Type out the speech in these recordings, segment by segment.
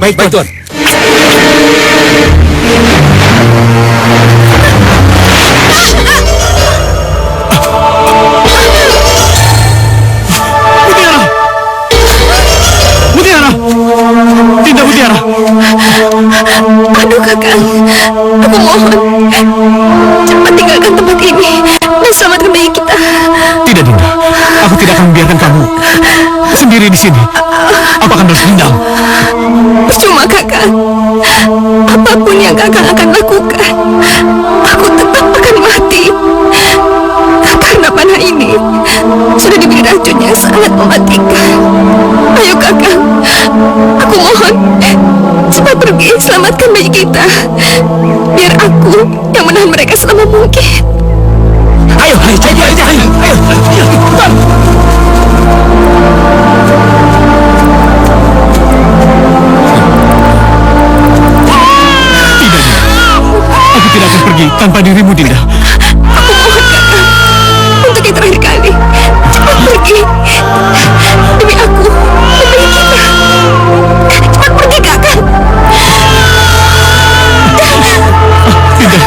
Baik, Tuan. Mutiara! Dinda Mutiara! Aduh Kakang, aku mohon cepat tinggalkan tempat ini dan selamatkan bayi kita. Tidak, Dinda. Aku tidak akan membiarkan kamu sendiri di sini. Apa akan balas dendam? Percuma Kakang. Apapun yang Kakang akan lakukan, aku tetap akan mati. Karena panah ini sudah diberi racun yang sangat mematikan. Ayo Kakang, aku mohon cepat pergi, selamatkan bayi kita. Biar aku yang menahan mereka selama mungkin. Ayo. Cepat. Aku tidak akan pergi tanpa dirimu, Dinda. Aku mohon Kakang, untuk yang terakhir kali, cepat pergi. Demi aku, demi kita. Cepat pergi Kakang. Dinda.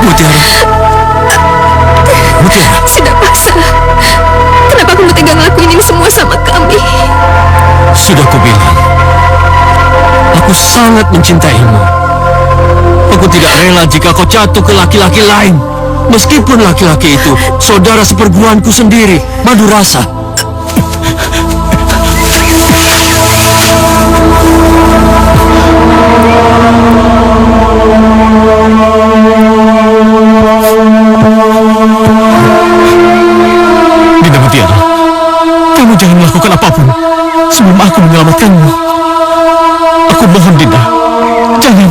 Mutiara. Sudah paksa. Kenapa kamu tega ngelakuin ini semua sama kami? Sudah kubilang, aku sangat mencintaimu. Aku tidak rela jika kau jatuh ke laki-laki lain. Meskipun laki-laki itu saudara seperguruanku sendiri, Madurasa. Dinda Mutiara, kamu jangan melakukan apapun sebelum aku menyelamatkanmu. Aku mohon, Dinda, jangan.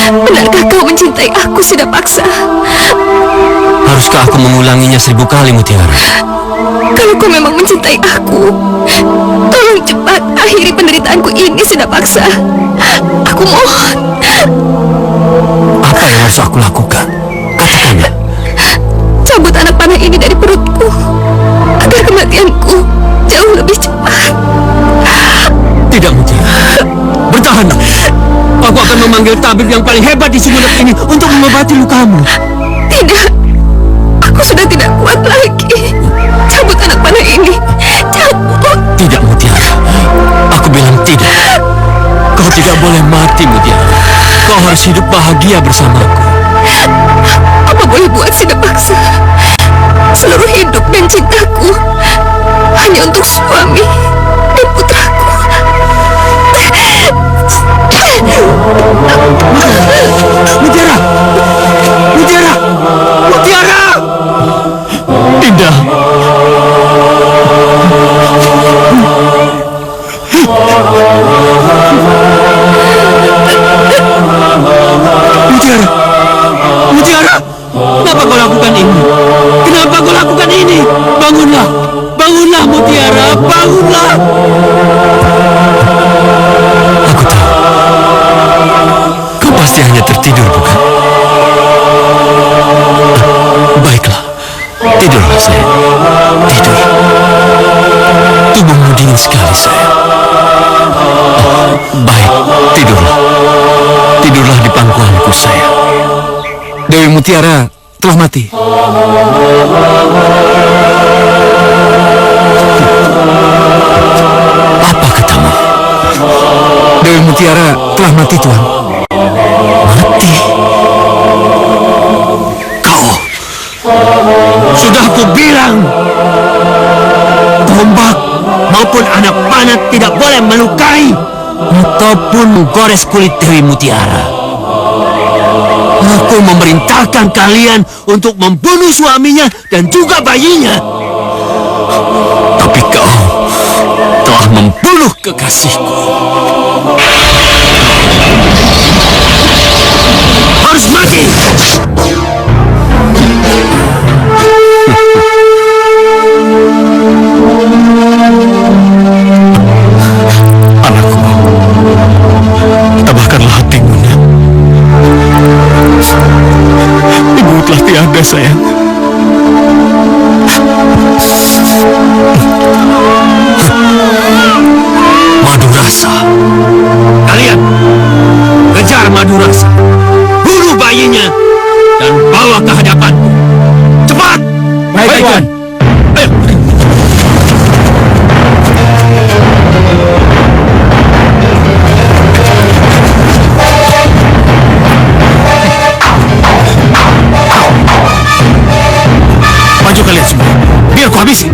Benarkah kau mencintai aku, Sudah paksa? Haruskah aku mengulanginya 1000 kali, Mutiara? Kalau kau memang mencintai aku, tolong cepat akhiri penderitaanku ini, Sudah paksa. Aku mohon. Apa yang harus aku lakukan? Katakanlah. Cabut anak panah ini dari perutku, agar kematianku jauh lebih cepat. Tidak, Mutiara. Bertahanlah. Aku akan memanggil tabib yang paling hebat di Sumenep ini untuk mengobati lukamu. Tidak, aku sudah tidak kuat lagi. Cabut anak panah ini, cabut. Tidak, Mutiara. Aku bilang tidak. Kau tidak boleh mati, Mutiara. Kau harus hidup bahagia bersamaku. Apa boleh buat Sudah paksa? Seluruh hidup dan cintaku hanya untuk suami dan putraku. Mutiara! Mutiara! Mutiara! Dinda! Mutiara! Mutiara! Kenapa kau lakukan ini? Kenapa kau lakukan ini? Bangunlah! Bangunlah, Mutiara! Bangunlah! Aku tahu. Kau pasti hanya tertidur, bukan? Baiklah. Tidurlah, sayang. Tidur. Tubuhmu dingin sekali, sayang. Baik, tidurlah. Tidurlah di pangkuanku, sayang. Dewi Mutiara telah mati. Apa katamu? Dewi Mutiara telah mati, Tuan. Mati? Kau! Sudah aku bilang, tombak maupun anak panah tidak boleh melukai ataupun menggores kulit Dewi Mutiara. Aku memerintahkan kalian untuk membunuh suaminya dan juga bayinya. Tapi kau telah membunuh kekasihku. Harus mati! Anakku, tabahkanlah hatimu, nak. Ibu telah tiada, sayang. pendekar Madurasa. Bunuh bayinya dan bawa ke hadapanku. Cepat! Baik, Tuan. Ayo. Maju kalian semua, biar ku habisi.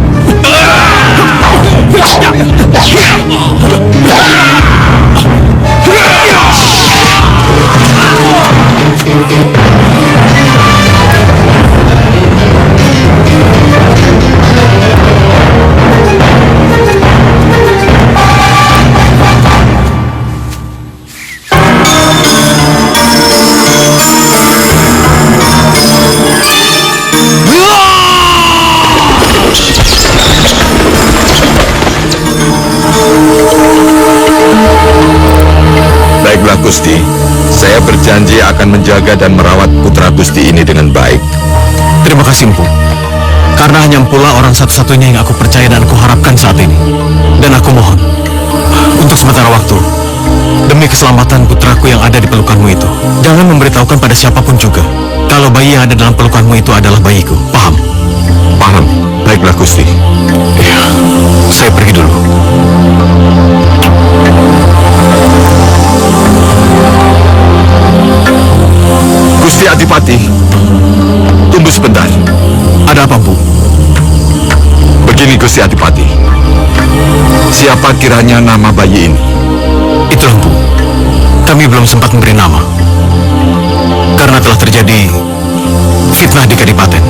Baiklah Gusti, saya berjanji akan menjaga dan merawat putra Gusti ini dengan baik. Terima kasih Empu. Karena hanya Empulah orang satu-satunya yang aku percaya dan aku harapkan saat ini. Dan aku mohon, untuk sementara waktu, demi keselamatan putraku yang ada di pelukanmu itu, jangan memberitahukan pada siapapun juga kalau bayi yang ada dalam pelukanmu itu adalah bayiku. Paham? Paham. Baiklah Gusti. Iya, saya pergi dulu. Gusti Adipati, tunggu sebentar. Ada apa, Bu? Begini Gusti Adipati, siapa kiranya nama bayi ini? Itulah, Bu. Kami belum sempat memberi nama. Karena telah terjadi fitnah di Kadipaten.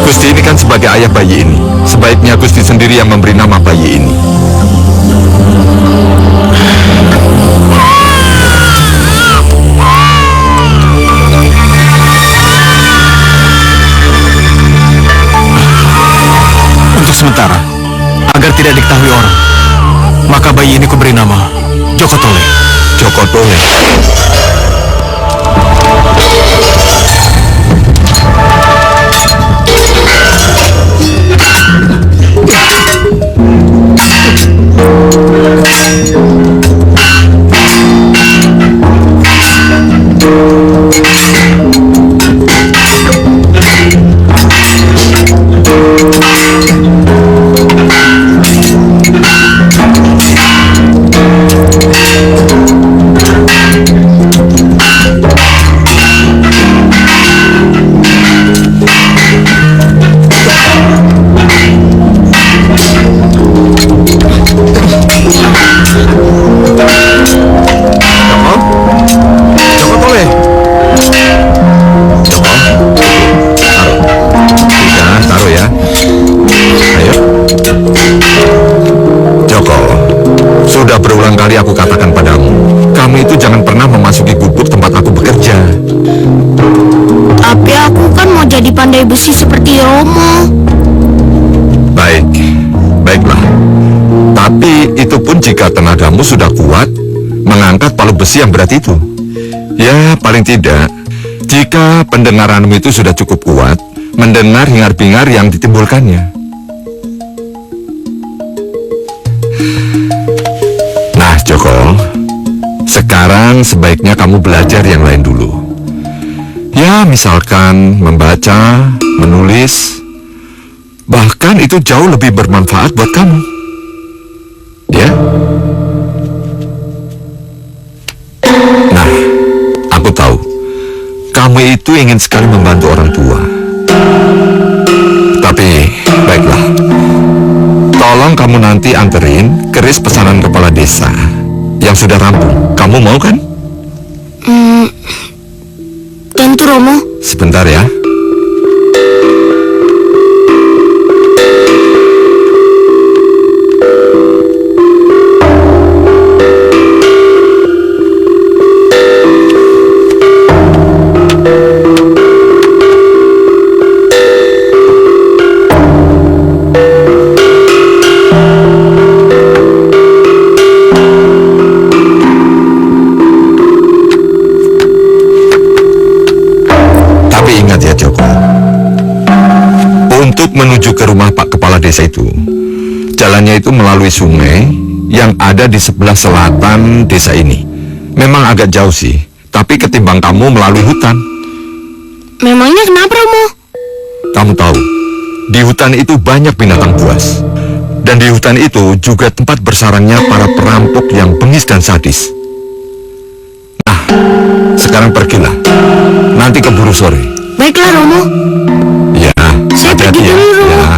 Gusti ini kan sebagai ayah bayi ini. Sebaiknya Gusti sendiri yang memberi nama bayi ini. Untuk sementara, agar tidak diketahui orang, maka bayi ini kuberi nama Joko Tole. Joko Tole. Kali aku katakan padamu, kamu itu jangan pernah memasuki gubuk tempat aku bekerja. Tapi aku kan mau jadi pandai besi seperti Romo. Baiklah. Tapi itu pun jika tenagamu sudah kuat mengangkat palu besi yang berat itu. Ya, paling tidak, jika pendengaranmu itu sudah cukup kuat mendengar hingar-bingar yang ditimbulkannya. Nah, Joko, sekarang sebaiknya kamu belajar yang lain dulu. Ya, misalkan membaca, menulis, bahkan itu jauh lebih bermanfaat buat kamu. Ya? Nah, aku tahu, kamu itu ingin sekali membantu orang tua. Tapi, baiklah. Tolong kamu nanti anterin keris pesanan kepala desa yang sudah rampung. Kamu mau kan? Tentu, Romo. Sebentar ya. Menuju ke rumah Pak Kepala Desa itu, jalannya itu melalui sungai yang ada di sebelah selatan desa ini. Memang agak jauh sih, tapi ketimbang kamu melalui hutan. Memangnya kenapa, Romo? Kamu tahu, di hutan itu banyak binatang buas. Dan di hutan itu juga tempat bersarangnya para perampok yang bengis dan sadis. Nah, sekarang pergilah. Nanti keburu sore. Baiklah, Romo. Ya, Saya hati-hati pergi ya. dulu, Romo. Ya.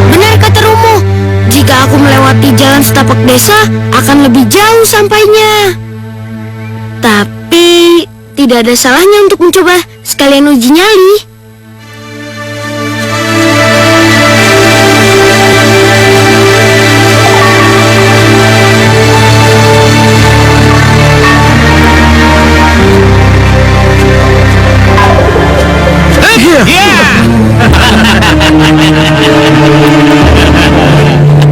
Benar kata Romo. Jika aku melewati jalan setapak desa, akan lebih jauh sampainya. Tapi tidak ada salahnya untuk mencoba sekalian uji nyali.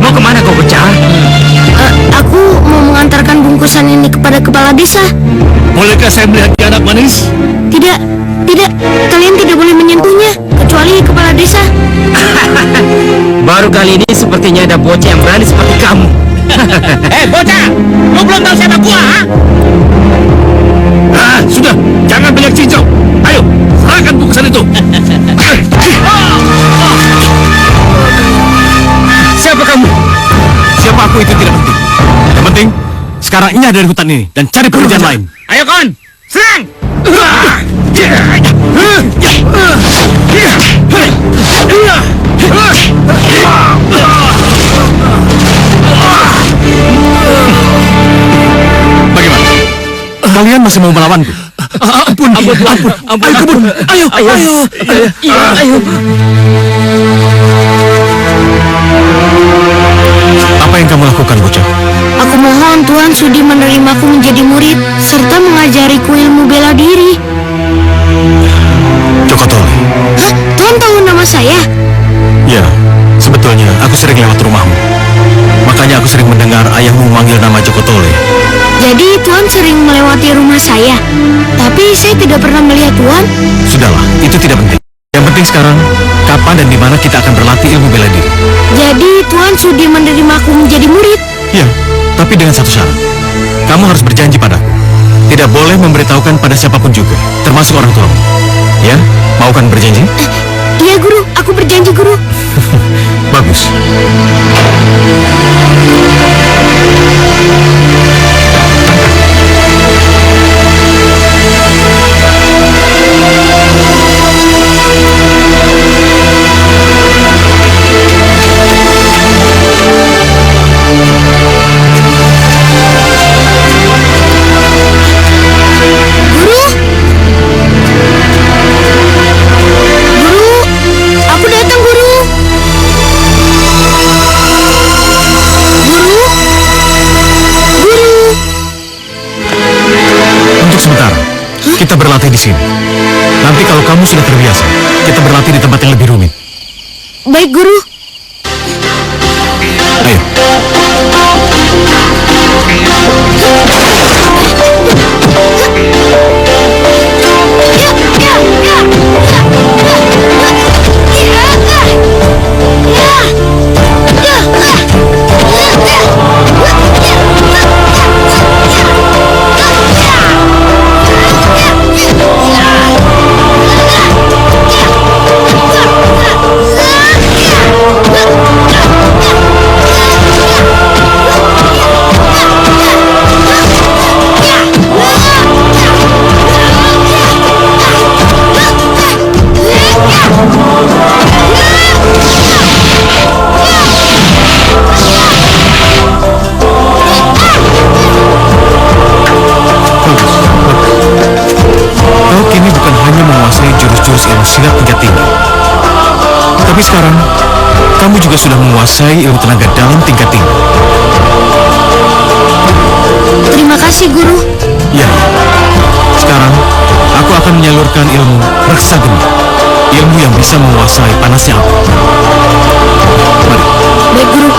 Mau kemana kau bocah? Aku mau mengantarkan bungkusan ini kepada kepala desa. Bolehkah saya melihat anak manis? Tidak, tidak, kalian tidak boleh menyentuhnya, kecuali kepala desa. Baru kali ini sepertinya ada bocah yang berani seperti kamu. Bocah, lu belum tahu siapa gua, ha? Sudah, jangan banyak cincau. Ayo, serahkan bungkusan itu. Siapa kamu? Siapa aku itu tidak penting. Yang penting, sekarang nyah dari hutan ini dan cari pekerjaan lain. Ayo kon, serang! Bagaimana? Kalian masih mau melawanku? Ampun, ampun. Ayo kebun. Ayo. Apa yang kamu lakukan, bocah? Aku mohon Tuhan sudi menerimaku menjadi murid, serta mengajariku ilmu bela diri. Jokotole. Hah? Tuhan tahu nama saya? Ya, sebetulnya aku sering lewat rumahmu. Makanya aku sering mendengar ayahmu memanggil nama Jokotole. Jadi Tuhan sering melewati rumah saya, tapi saya tidak pernah melihat Tuhan. Sudahlah, itu tidak penting. Yang penting sekarang, kapan dan di mana kita akan berlatih ilmu bela diri. Jadi Tuhan sudi menerimaku menjadi murid. Ya, tapi dengan satu syarat. Kamu harus berjanji padaku. Tidak boleh memberitahukan pada siapapun juga, termasuk orang tuamu. Ya, mau kan berjanji? Iya guru, aku berjanji guru. Bagus. Aku datang guru. Untuk sementara, kita berlatih di sini. Nanti kalau kamu sudah terbiasa, kita berlatih di tempat yang lebih rumit. Baik guru. Ayo. Kau kini bukan hanya menguasai jurus-jurus ilmu silat tingkat tinggi, tapi sekarang kamu juga sudah menguasai ilmu tenaga dalam tingkat tinggi. Terima kasih guru. Ya, sekarang aku akan menyalurkan ilmu reksa geni, ilmu yang bisa menguasai panasnya api. Mari. Baik guru.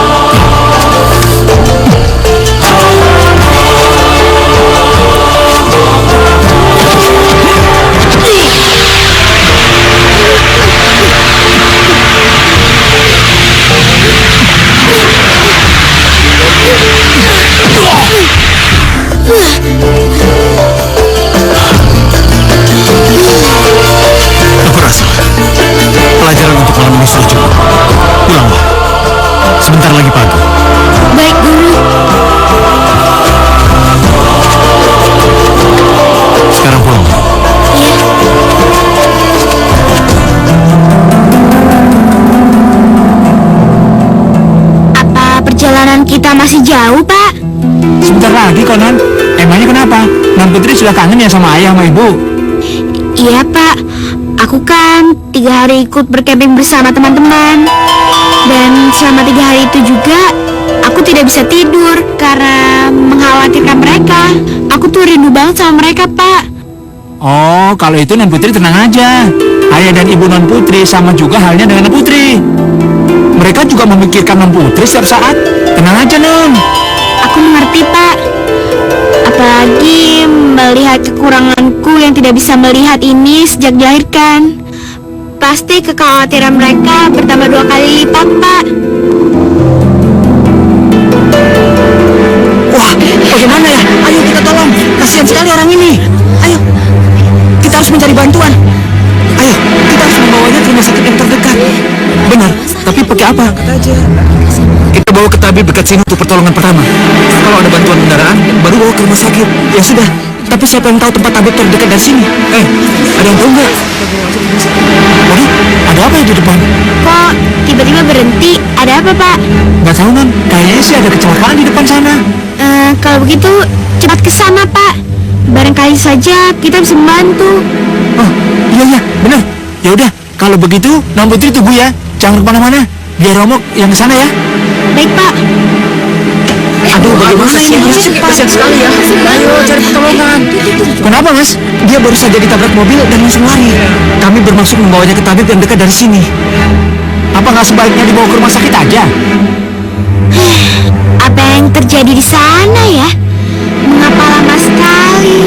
pelajaran untuk malam ini sudah cukup. Pulanglah. Sebentar lagi pagi. Baik, Guru. Sekarang pulang. Iya. Apa perjalanan kita masih jauh, Pak? Sebentar lagi kok, Non. Emangnya kenapa? Non Putri sudah kangen ya sama ayah sama ibu? Iya, Pak. Aku kan 3 hari ikut berkemping bersama teman-teman. Dan selama 3 hari itu juga aku tidak bisa tidur karena mengkhawatirkan mereka. Aku tuh rindu banget sama mereka, Pak. Oh, kalau itu Non Putri tenang aja. Ayah dan ibu Non Putri sama juga halnya dengan Non Putri. Mereka juga memikirkan Non Putri setiap saat. Tenang aja, Non. Aku mengerti, Pak. Apalagi melihat kekuranganku yang tidak bisa melihat ini sejak dilahirkan. Pasti kekhawatiran mereka bertambah 2 kali lipat, Pak. Wah, bagaimana ya? Ayo kita tolong. Kasihan sekali orang ini. Ayo, kita harus mencari bantuan. Ayo, kita harus membawanya ke rumah sakit yang terdekat. Benar, tapi pakai apa? Kita bawa ke tabib dekat sini untuk pertolongan pertama. Kalau ada bantuan kendaraan, baru bawa ke rumah sakit. Ya sudah, tapi siapa yang tahu tempat tabib terdekat dari sini? Ada yang tahu nggak? Waduh, ada apa ya di depan? Kok tiba-tiba berhenti? Ada apa, Pak? Nggak tahu, Non. Kayaknya sih ada kecelakaan di depan sana. Kalau begitu cepat ke sana, Pak. Barangkali saja kita bisa membantu. Oh, iya, benar. Ya udah, kalau begitu Non Putri tunggu ya. Jangan kemana-mana. Biar Romo yang ke sana ya. Baik, Pak. Aduh, bagaimana ini? Kasihan sekali ya. Ayo cari pertolongan. Kenapa, Mas? Dia baru saja ditabrak mobil dan langsung lari. Kami bermaksud membawanya ke tabib yang dekat dari sini. Apa nggak sebaiknya dibawa ke rumah sakit aja? Apa yang terjadi di sana ya? Mengapa lama sekali?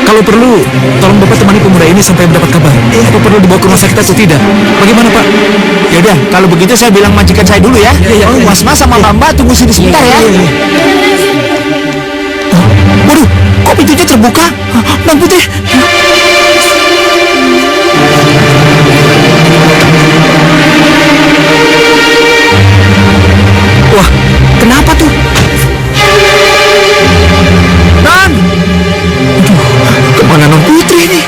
Kalau perlu, tolong Bapak temani pemuda ini sampai mendapat kabar. Apa perlu dibawa ke rumah sakit atau tidak? Bagaimana, Pak? Ya udah, kalau begitu saya bilang majikan saya dulu ya. Oh, Mas sama Mbak tunggu sini sebentar ya. Waduh, kok pintunya terbuka? Non Putri. Wah, kenapa tuh? Non! Kemana Non Putri ini?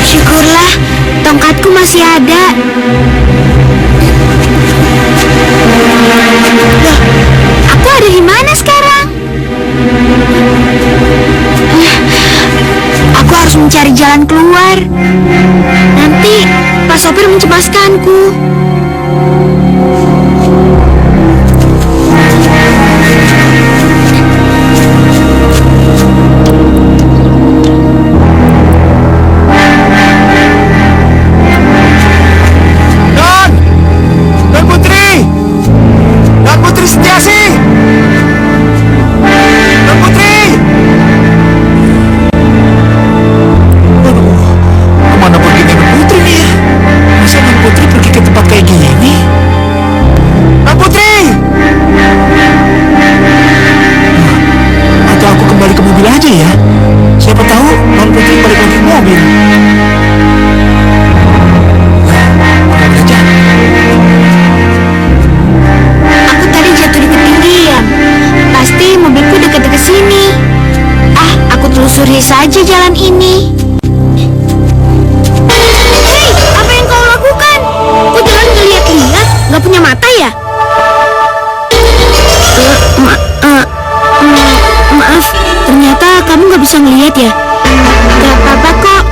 Syukurlah, tongkatku masih ada. Loh, aku ada di mana sekarang? Aku harus mencari jalan keluar. Nanti Pak sopir mencemaskanku. Non Putri! Non Putri Setiasi! Non Putri! Kemana pergi Non Putri nih ya? Masa Non Putri pergi ke tempat kayak gini? Non Putri! Atau aku kembali ke mobil aja ya? Siapa tahu Non Putri balik lagi ke mobil. Kembali aja. Aku tadi jatuh di ketinggian. Pasti mobilku dekat-dekat sini. Aku telusuri saja jalan ini. Hei, apa yang kau lakukan? Kau jalan ngeliat-liat, nggak punya mata ya? Maaf, ternyata kamu nggak bisa ngeliat ya? Gak apa-apa kok.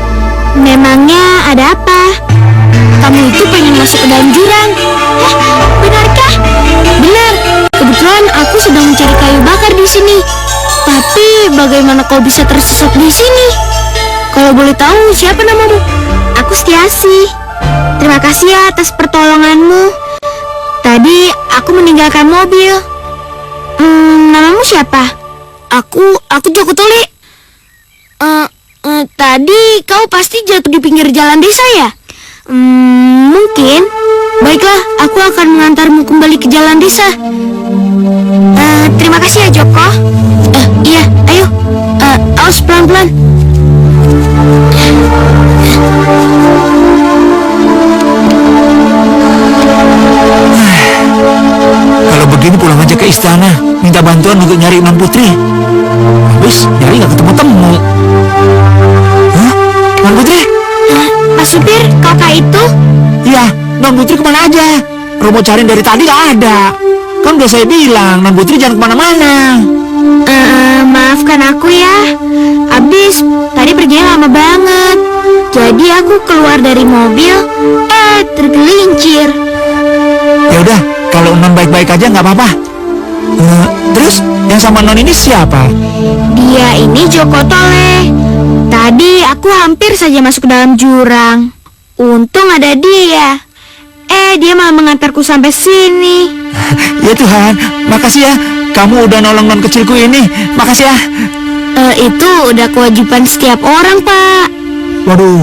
Memangnya ada apa? Kamu itu pengen masuk ke dalam jurang? Benar bagaimana kau bisa tersesat di sini? Kalau boleh tahu, siapa namamu? Aku Setiasi. Terima kasih ya atas pertolonganmu. Tadi aku meninggalkan mobil. Namamu siapa? Aku Joko Tole. Tadi kau pasti jatuh di pinggir jalan desa ya? Mungkin. Baiklah, aku akan mengantarmu kembali ke jalan desa. Terima kasih ya Joko. Iya, ayo. Awas pelan-pelan. Kalau begini pulang aja ke istana, minta bantuan untuk nyari Non Putri. Habis nyari nggak ketemu-temu. Hah? Non Putri? Pak supir, kakak itu? Iya, Non Putri kemana aja? Romo cariin dari tadi nggak ada. Kan udah saya bilang, Non Putri jangan kemana-mana. Maafkan aku ya. Abis, tadi perginya lama banget. Jadi aku keluar dari mobil, tergelincir. Ya udah, kalau Non baik-baik aja nggak apa-apa. Terus yang sama Non ini siapa? Dia ini Joko Tole. Tadi aku hampir saja masuk ke dalam jurang. Untung ada dia. Dia malah mengantarku sampai sini. Ya Tuhan, makasih ya. Kamu udah nolong Non kecilku ini. Makasih ya. Itu udah kewajiban setiap orang, Pak. Waduh,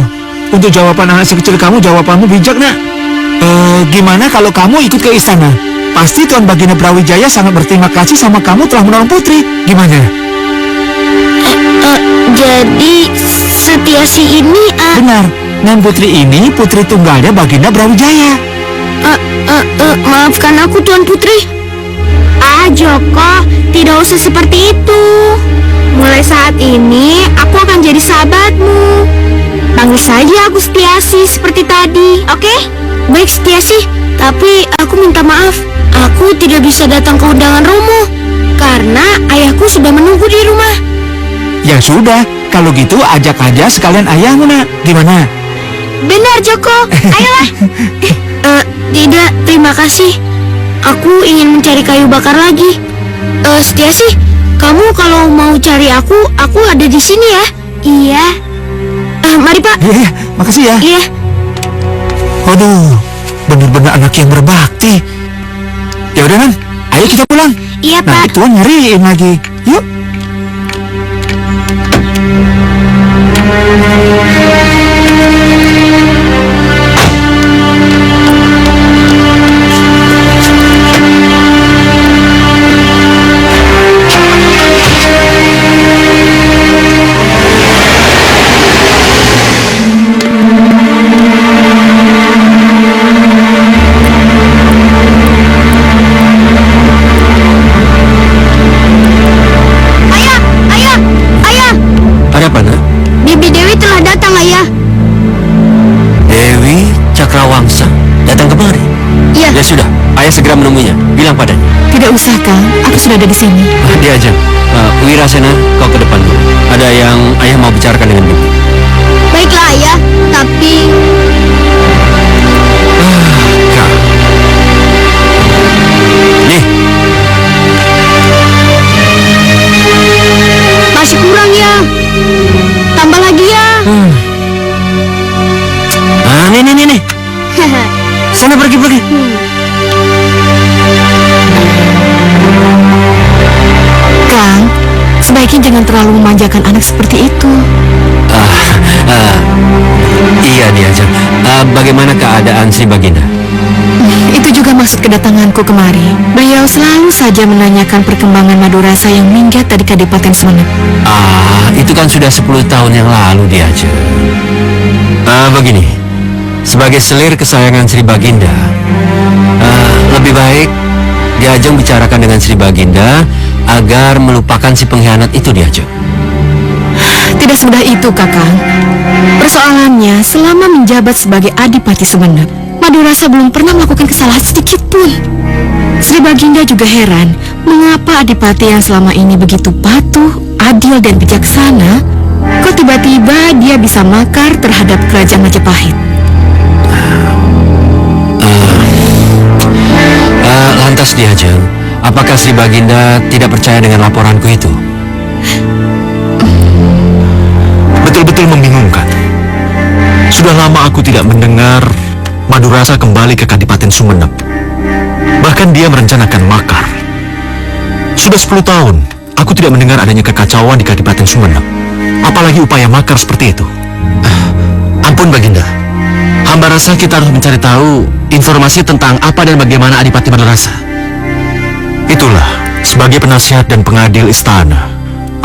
untuk jawaban anak sekecil kamu, jawabanmu bijak, Nak. Gimana kalau kamu ikut ke istana? Pasti Tuan Baginda Brawijaya sangat berterima kasih sama kamu telah menolong Putri. Gimana? Jadi Setiasi ini Benar, Non Putri ini putri tunggalnya Baginda Brawijaya. Maafkan aku Tuan Putri. Joko, tidak usah seperti itu. Mulai saat ini aku akan jadi sahabatmu. Panggil saja aku Setiasi seperti tadi, oke? Baik Setiasi, tapi aku minta maaf. Aku tidak bisa datang ke undangan Romo karena ayahku sudah menunggu di rumah. Ya sudah, kalau gitu ajak aja sekalian ayahmu, Nak. Gimana? Benar Joko, ayolah. Tidak, terima kasih. Aku ingin mencari kayu bakar lagi. Setiasi, kamu kalau mau cari aku ada di sini ya. Iya. Mari Pak. Iya, makasih ya. Iya. Waduh, benar-benar anak yang berbakti. Ya udah kan, ayo kita pulang. Iya Pak. Nanti Tuan nyariin lagi. Yuk. Ya sudah, ayah segera menemuinya. Bilang padanya. Tidak usah Kang, aku sudah ada di sini. Dia aja. Wirasena, kau ke depan dulu. Ada yang ayah mau bicarakan dengan Bibi. Baiklah ayah, tapi Kak. Nih. masih kurang ya. Tambah lagi ya. Nih. Sana pergi. Kang, sebaiknya jangan terlalu memanjakan anak seperti itu. Iya nih aja. Bagaimana keadaan Sri Baginda? Itu juga maksud kedatanganku kemari. Beliau selalu saja menanyakan perkembangan Madurasa yang minggat dari Kadipaten Sumenep. Itu kan sudah 10 tahun yang lalu dia aja. Begini. Sebagai selir kesayangan Sri Baginda, lebih baik Diajeng bicarakan dengan Sri Baginda agar melupakan si pengkhianat itu, Diajeng. Tidak semudah itu, Kakang. Persoalannya, selama menjabat sebagai Adipati Sumenep, Madurasa belum pernah melakukan kesalahan sedikit pun. Sri Baginda juga heran mengapa Adipati yang selama ini begitu patuh, adil dan bijaksana, kok tiba-tiba dia bisa makar terhadap kerajaan Majapahit. Lantas Diajeng, apakah Sri Baginda tidak percaya dengan laporanku itu? betul-betul membingungkan. Sudah lama aku tidak mendengar Madurasa kembali ke Kadipaten Sumenep. Bahkan dia merencanakan makar. Sudah 10 tahun, aku tidak mendengar adanya kekacauan di Kadipaten Sumenep. Apalagi upaya makar seperti itu. Ampun Baginda, hamba rasa kita harus mencari tahu informasi tentang apa dan bagaimana Adipati Madurasa. Itulah, sebagai penasihat dan pengadil istana,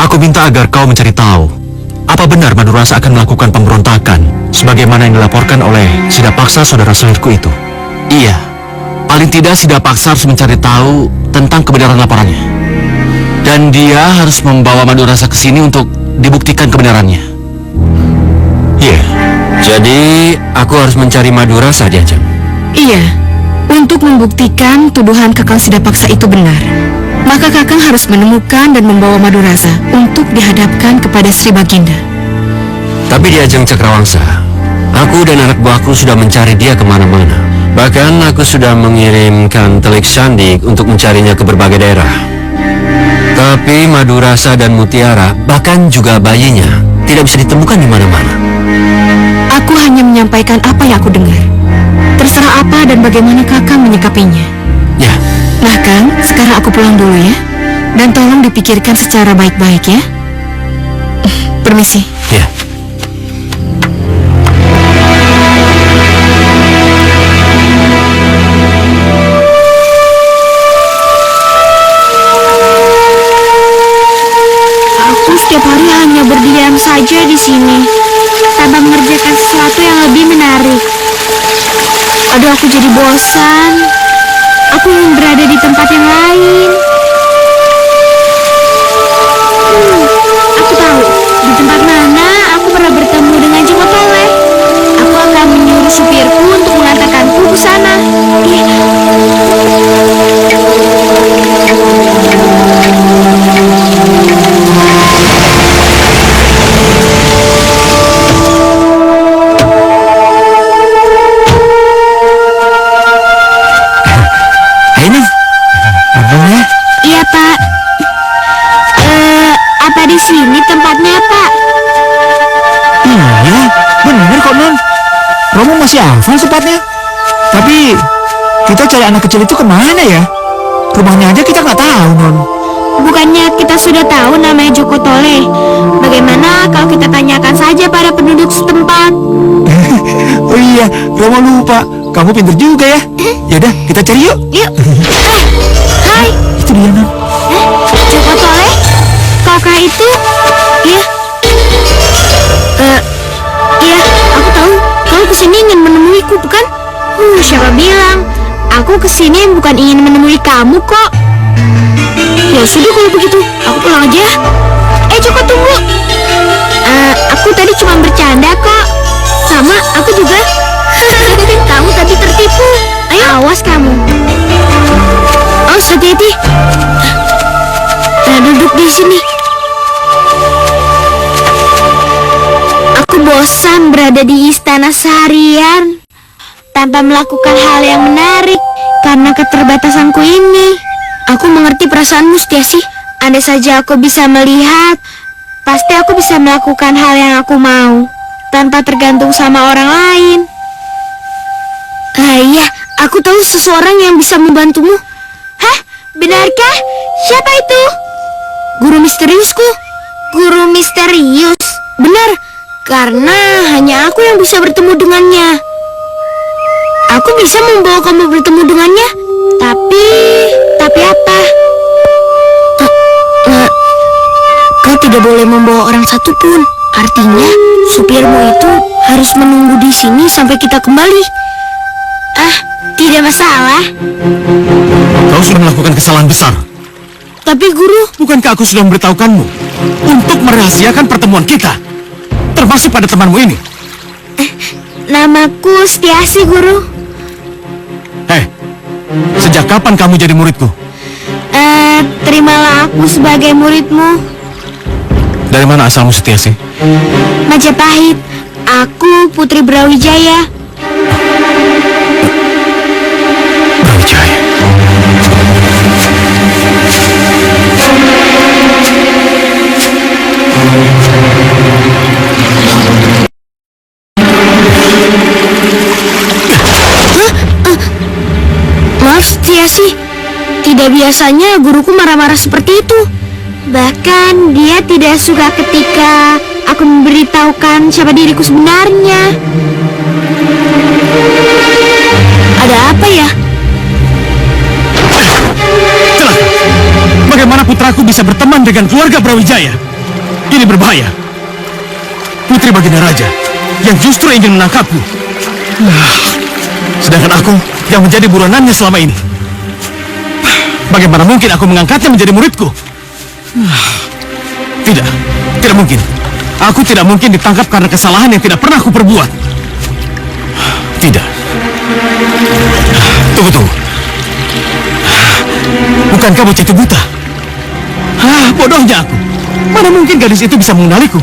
aku minta agar kau mencari tahu apa benar Madurasa akan melakukan pemberontakan sebagaimana yang dilaporkan oleh Sidapaksa saudara selirku itu. Iya, paling tidak Sidapaksa harus mencari tahu tentang kebenaran laporannya. Dan dia harus membawa Madurasa ke sini untuk dibuktikan kebenarannya. Iya. Jadi, aku harus mencari Madurasa di Ajang. Iya, untuk membuktikan tuduhan Kakang Sidapaksa itu benar, maka Kakang harus menemukan dan membawa Madurasa untuk dihadapkan kepada Sri Baginda. Tapi di Ajang Cakrawangsa, aku dan anak buahku sudah mencari dia kemana-mana. Bahkan aku sudah mengirimkan Telik Sandi untuk mencarinya ke berbagai daerah. Tapi Madurasa dan Mutiara, bahkan juga bayinya, tidak bisa ditemukan di mana-mana. Aku hanya menyampaikan apa yang aku dengar. Terserah apa dan bagaimana Kakang menyikapinya. Ya, Nah Kang, sekarang aku pulang dulu ya. Dan tolong dipikirkan secara baik-baik ya. Permisi. ya. Aku setiap hari hanya berdiam saja di sini, tanpa mengerjakan sesuatu yang lebih menarik. Aduh, aku jadi bosan. Aku ingin berada di tempat yang lain. Aku tahu di tempat mana aku pernah bertemu dengan Joko Tole. Aku akan menyuruh supirku untuk mengantarkanku ke sana. Iya Pak. Apa di sini tempatnya Pak? Iya, bener kok Non. Romo masih hafal tempatnya. Tapi kita cari anak kecil itu kemana ya? Rumahnya aja kita nggak tahu Non. Bukannya kita sudah tahu namanya Joko Tole? Bagaimana kalau kita tanyakan saja pada penduduk setempat? Oh iya, Romo lupa. Kamu pintar juga ya. Yaudah, kita cari yuk. Yuk. Hai. Itu dia Non. Joko Tole? Kakak itu? Iya. Iya, aku tahu. Kamu kesini ingin menemuiku, bukan? Siapa bilang? Aku kesini bukan ingin menemui kamu kok. Ya sudah kalau begitu, aku pulang aja. Joko tunggu. Aku tadi cuma bercanda kok. Sama, aku juga. Kamu tadi tertipu. Ayo, awas kamu. Awas, hati-hati. Duduk di sini. Aku bosan berada di istana seharian tanpa melakukan hal yang menarik karena keterbatasanku ini. Aku mengerti perasaanmu, Setiasi. Andai saja aku bisa melihat, pasti aku bisa melakukan hal yang aku mau tanpa tergantung sama orang lain. Iya, aku tahu seseorang yang bisa membantumu. Hah? Benarkah? Siapa itu? Guru misteriusku. Guru misterius? Benar, karena hanya aku yang bisa bertemu dengannya. Aku bisa membawa kamu bertemu dengannya. Tapi apa? Kau tidak boleh membawa orang satupun. Artinya, supirmu itu harus menunggu di sini sampai kita kembali. Tidak masalah. Kau sudah melakukan kesalahan besar. Tapi guru, Bukankah aku sudah memberitahukanmu untuk merahasiakan pertemuan kita, termasuk pada temanmu ini? namaku Setiasi, guru. Hei, sejak kapan kamu jadi muridku? Terimalah aku sebagai muridmu. Dari mana asalmu, Setiasi? Majapahit. Aku Putri Brawijaya. Brawijaya. sih? Tidak biasanya guruku marah-marah seperti itu. Bahkan dia tidak suka ketika aku memberitahukan siapa diriku sebenarnya. Ada apa ya? Celaka! Bagaimana putraku bisa berteman dengan keluarga Brawijaya? Ini berbahaya. Putri Baginda Raja yang justru ingin menangkapku. Sedangkan aku yang menjadi buronannya selama ini. Bagaimana mungkin aku mengangkatnya menjadi muridku? Tidak mungkin. Aku tidak mungkin ditangkap karena kesalahan yang tidak pernah aku perbuat. Tidak. Tunggu. Bukan kamu jatuh buta? Bodohnya aku. Mana mungkin gadis itu bisa mengenaliku?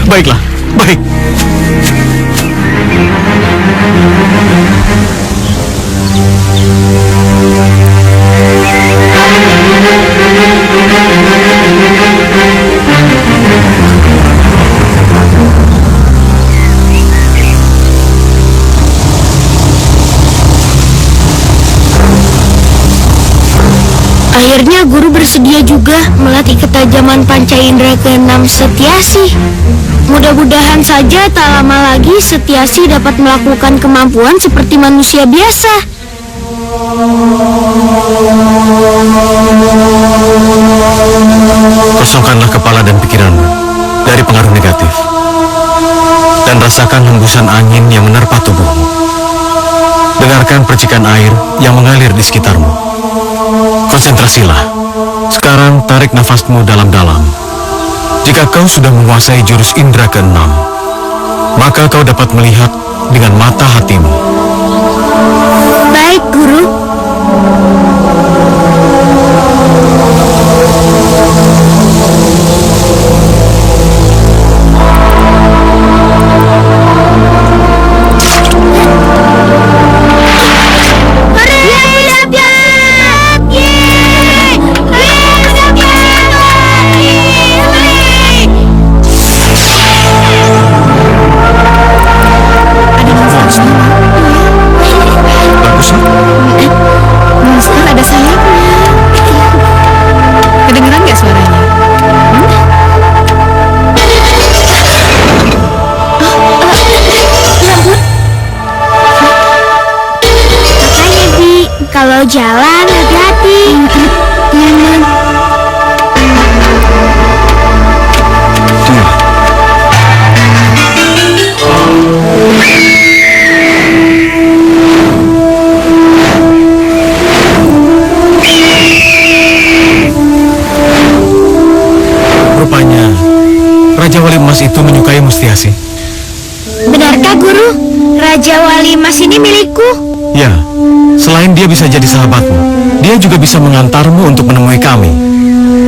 Baiklah, baik. Akhirnya guru bersedia juga melatih ketajaman panca indera ke-6 Setiasi. Mudah-mudahan saja tak lama lagi Setiasi dapat melakukan kemampuan seperti manusia biasa. Kosongkanlah kepala dan pikiranmu dari pengaruh negatif. Dan rasakan hembusan angin yang menerpa tubuhmu. Dengarkan percikan air yang mengalir di sekitarmu. Konsentrasilah. Sekarang tarik nafasmu dalam-dalam. Jika kau sudah menguasai jurus indera ke-6, maka kau dapat melihat dengan mata hatimu. Baik, guru. Kalau jalan hati-hati. Rupanya Raja Wali Emas itu menyukai Mustiasi. Benarkah, Guru? Raja Wali Emas ini milikku. Ya, selain dia bisa jadi sahabatmu, dia juga bisa mengantarmu untuk menemui kami.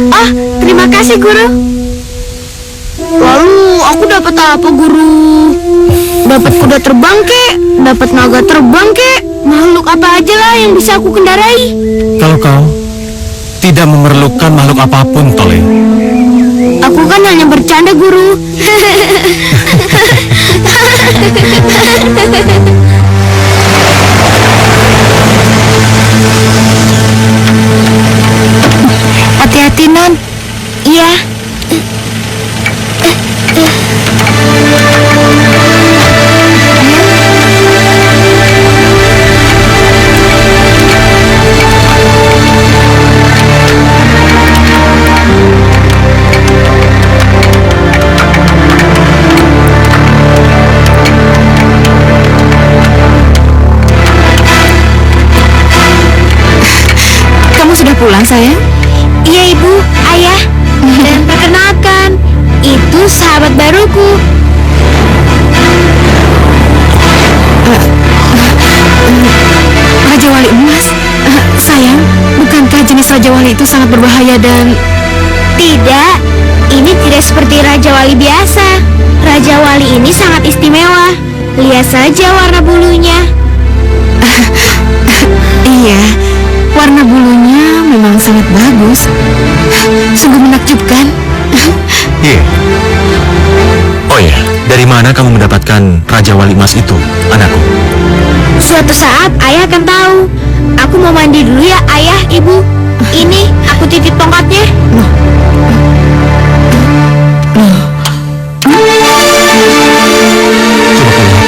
Oh, terima kasih, Guru. Lalu aku dapat apa, Guru? Dapat kuda terbang, kek? Dapat naga terbang, kek? Makhluk apa aja lah yang bisa aku kendarai. Kalau kau tidak memerlukan makhluk apapun, Tole. Aku kan hanya bercanda, Guru. Hati-hati, Non. Iya. Kamu sudah pulang, sayang? Iya, Ibu, Ayah. Dan perkenalkan, itu sahabat baruku. Raja Wali Emas? Sayang, bukankah jenis Raja Wali itu sangat berbahaya dan... Tidak, ini tidak seperti Raja Wali biasa. Raja Wali ini sangat istimewa. Lihat saja warna bulunya. Iya, warna bulunya memang sangat bagus. Sungguh menakjubkan. Iya. Oh ya, dari mana kamu mendapatkan Raja Wali Emas itu, anakku? Suatu saat ayah akan tahu. Aku mau mandi dulu ya, ayah, ibu. Ini aku titip tongkatnya. Coba kau lihat,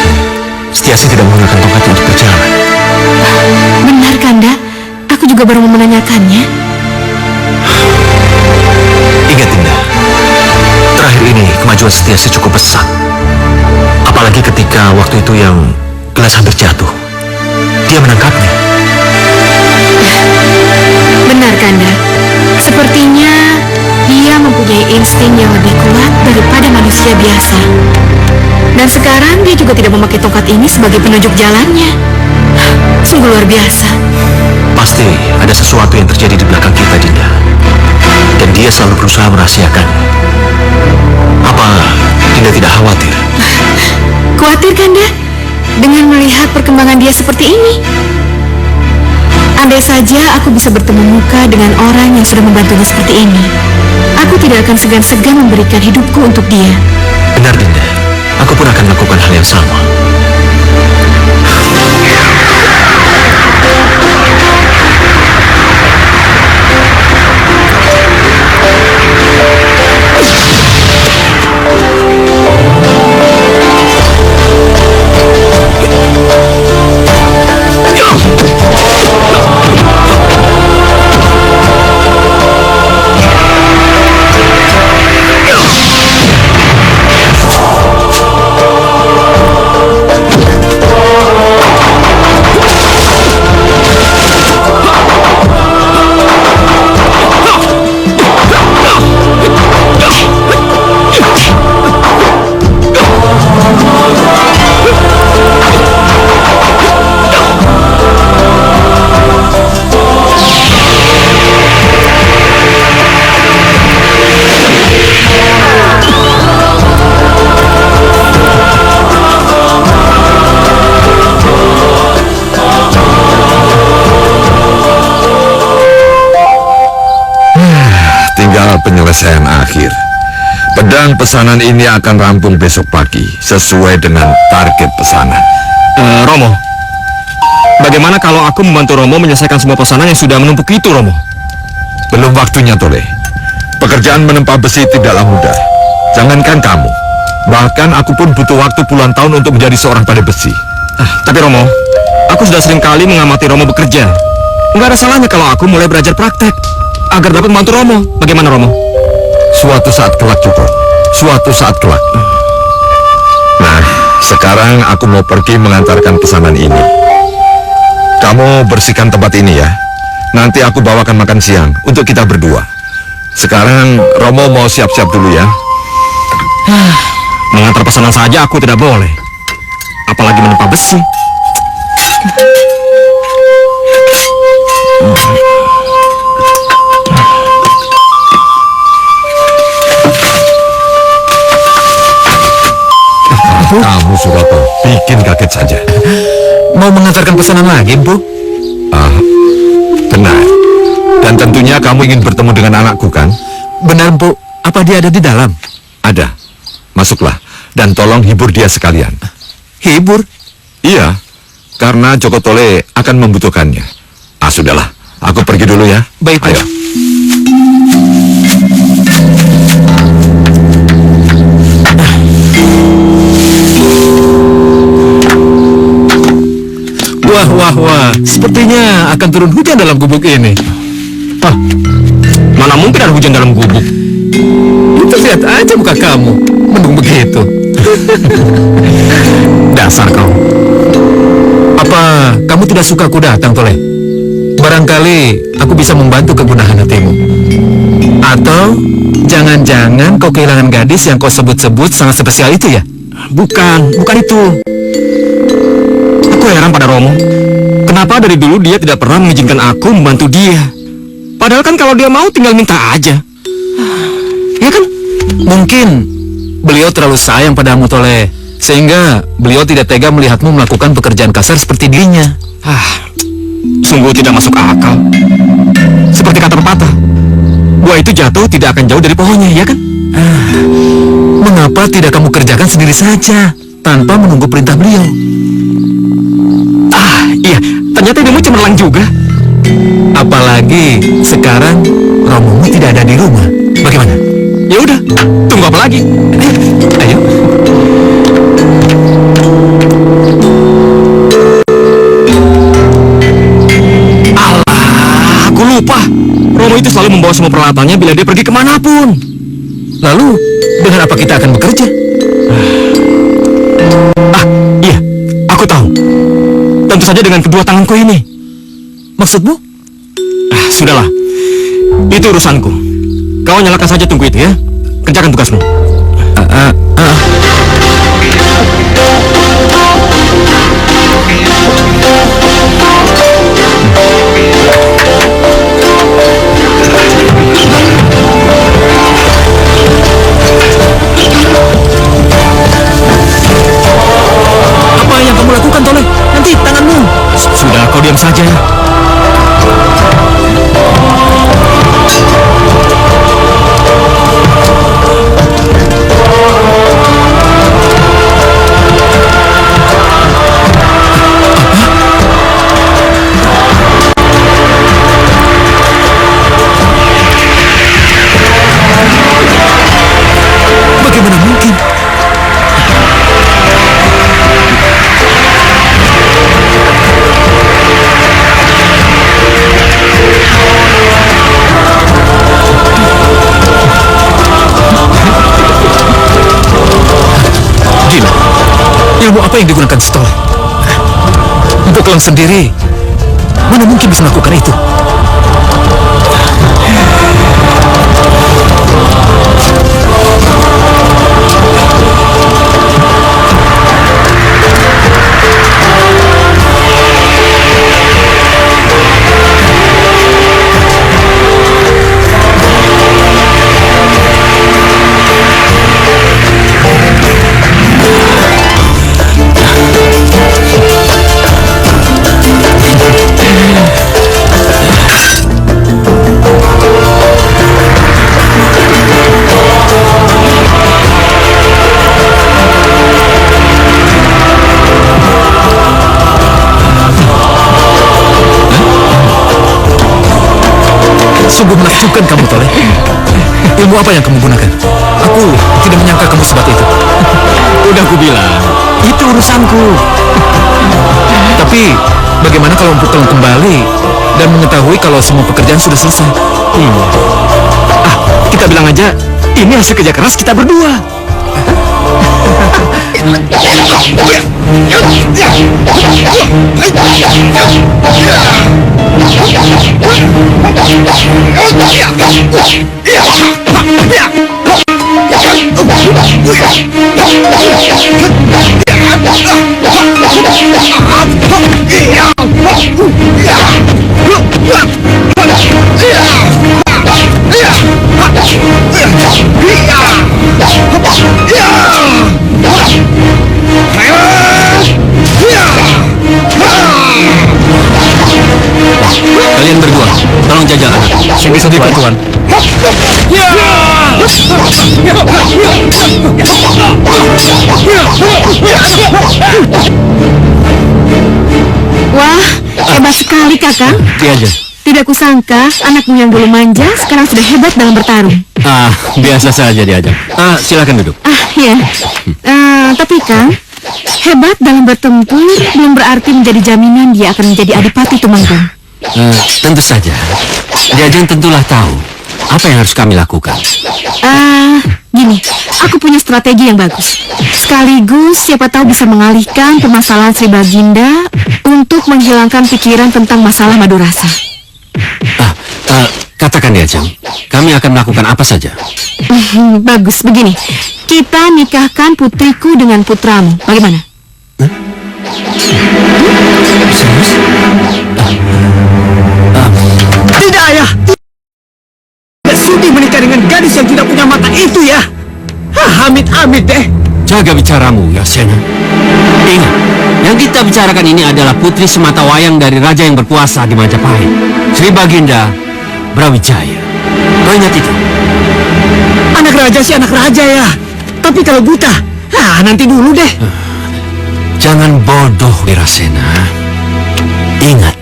Setiasi tidak menggunakan tongkatnya untuk berjalan. Benar, Kanda. Aku juga baru mau menanyakannya. Ingat, Dinda, terakhir ini kemajuan Setiasi cukup pesat. Apalagi ketika waktu itu yang gelas hampir jatuh, dia menangkapnya. Benar, Kanda. Sepertinya dia mempunyai insting yang lebih kuat daripada manusia biasa. Dan sekarang dia juga tidak memakai tongkat ini sebagai penunjuk jalannya. Sungguh luar biasa. Pasti ada sesuatu yang terjadi di belakang kita, Dinda. Dan dia selalu berusaha merahasiakannya. Apa Dinda tidak khawatir? Khawatir, Kanda? Dengan melihat perkembangan dia seperti ini. Andai saja aku bisa bertemu muka dengan orang yang sudah membantunya seperti ini, aku tidak akan segan-segan memberikan hidupku untuk dia. Benar, Dinda. Aku pun akan melakukan hal yang sama. Penyelesaian akhir. Pedang pesanan ini akan rampung besok pagi sesuai dengan target pesanan. Romo, bagaimana kalau aku membantu Romo menyelesaikan semua pesanan yang sudah menumpuk itu, Romo? Belum waktunya, Tole. Pekerjaan menempa besi tidaklah mudah. Jangankan kamu, bahkan aku pun butuh waktu puluhan tahun untuk menjadi seorang pandai besi. Tapi Romo, aku sudah sering kali mengamati Romo bekerja. Nggak ada salahnya kalau aku mulai belajar praktek agar dapat membantu Romo. Bagaimana, Romo? Suatu saat kelak, Cuko. Suatu saat kelak. Nah, sekarang aku mau pergi mengantarkan pesanan ini. Kamu bersihkan tempat ini ya. Nanti aku bawakan makan siang untuk kita berdua. Sekarang Romo mau siap-siap dulu ya. Mengantar pesanan saja aku tidak boleh. Apalagi menempa besi. Kamu, Suroto, bikin kaget saja. Mau mengantarkan pesanan lagi, Bu? Benar. Dan tentunya kamu ingin bertemu dengan anakku, kan? Benar, Bu. Apa dia ada di dalam? Ada. Masuklah. Dan tolong hibur dia sekalian. Hibur? Iya. Karena Joko Tole akan membutuhkannya. Sudahlah. Aku pergi dulu ya. Baik, Bu. Ayo. Wah, sepertinya akan turun hujan dalam gubuk ini. Mana mungkin ada hujan dalam gubuk? Itu lihat aja muka kamu, mendung begitu. Dasar kau. Apa kamu tidak suka aku datang, Tole? Barangkali aku bisa membantu kegunahan hatimu. Atau jangan-jangan kau kehilangan gadis yang kau sebut-sebut sangat spesial itu ya? Bukan itu. Aku heran pada Romo. Kenapa dari dulu dia tidak pernah mengizinkan aku membantu dia? Padahal kan kalau dia mau tinggal minta aja. Ya kan? Mungkin beliau terlalu sayang padamu, Tole, sehingga beliau tidak tega melihatmu melakukan pekerjaan kasar seperti dirinya. Sungguh tidak masuk akal. Seperti kata pepatah, buah itu jatuh tidak akan jauh dari pohonnya, ya kan? Mengapa tidak kamu kerjakan sendiri saja tanpa menunggu perintah beliau? Ternyata idemu cemerlang juga. Apalagi sekarang Romomu tidak ada di rumah. Bagaimana? Ya udah, tunggu apa lagi? Ayo. Aku lupa. Romo itu selalu membawa semua peralatannya bila dia pergi kemanapun. Lalu dengan apa kita akan bekerja? Iya, aku tahu. Tentu saja dengan kedua tanganku ini. Maksudmu? Sudahlah. Itu urusanku. Kau nyalakan saja tunggu itu ya. Kerjakan tugasmu. Apa yang kamu lakukan, Tole? Nanti tanganmu. Sudah, kau diam saja. Bagaimana mungkin? Gila, ilmu apa yang digunakan Stole? Beklang sendiri, mana mungkin bisa melakukan itu? Sungguh menakjubkan kamu, Tole. Ilmu apa yang kamu gunakan? Aku tidak menyangka kamu sebat itu. Udah aku bilang, itu urusanku. Tapi, bagaimana kalau Beklang kembali dan mengetahui kalau semua pekerjaan sudah selesai? Kita bilang aja, ini hasil kerja keras kita berdua. Kalian berdua, tolong jaga anak. Sungguh sedikit, Tuan. Wah, hebat sekali kakak. Dia aja. Tidak kusangka anakmu yang dulu manja sekarang sudah hebat dalam bertarung. Biasa saja diajak. Silakan duduk. Ya. Tapi Kang, hebat dalam bertempur belum berarti menjadi jaminan dia akan menjadi adipati Tumenggung. Tentu saja. Diajeng tentulah tahu apa yang harus kami lakukan. Gini, aku punya strategi yang bagus. Sekaligus siapa tahu bisa mengalihkan permasalahan Sri Baginda untuk menghilangkan pikiran tentang masalah Madurasa. Katakan Diajeng, kami akan melakukan apa saja. Bagus, begini. Kita nikahkan putriku dengan putramu. Bagaimana? Tidak, Ayah. Tidak sudi menikah dengan gadis yang tidak punya mata itu ya. Amit-amit deh. Jaga bicaramu, Yasena. Ingat, yang kita bicarakan ini adalah putri sematawayang dari raja yang berkuasa di Majapahit, Sri Baginda Brawijaya. Kau ingat itu? Anak raja sih anak raja ya. Tapi kalau buta, nanti dulu deh. Jangan bodoh, Wirasena. Ingat,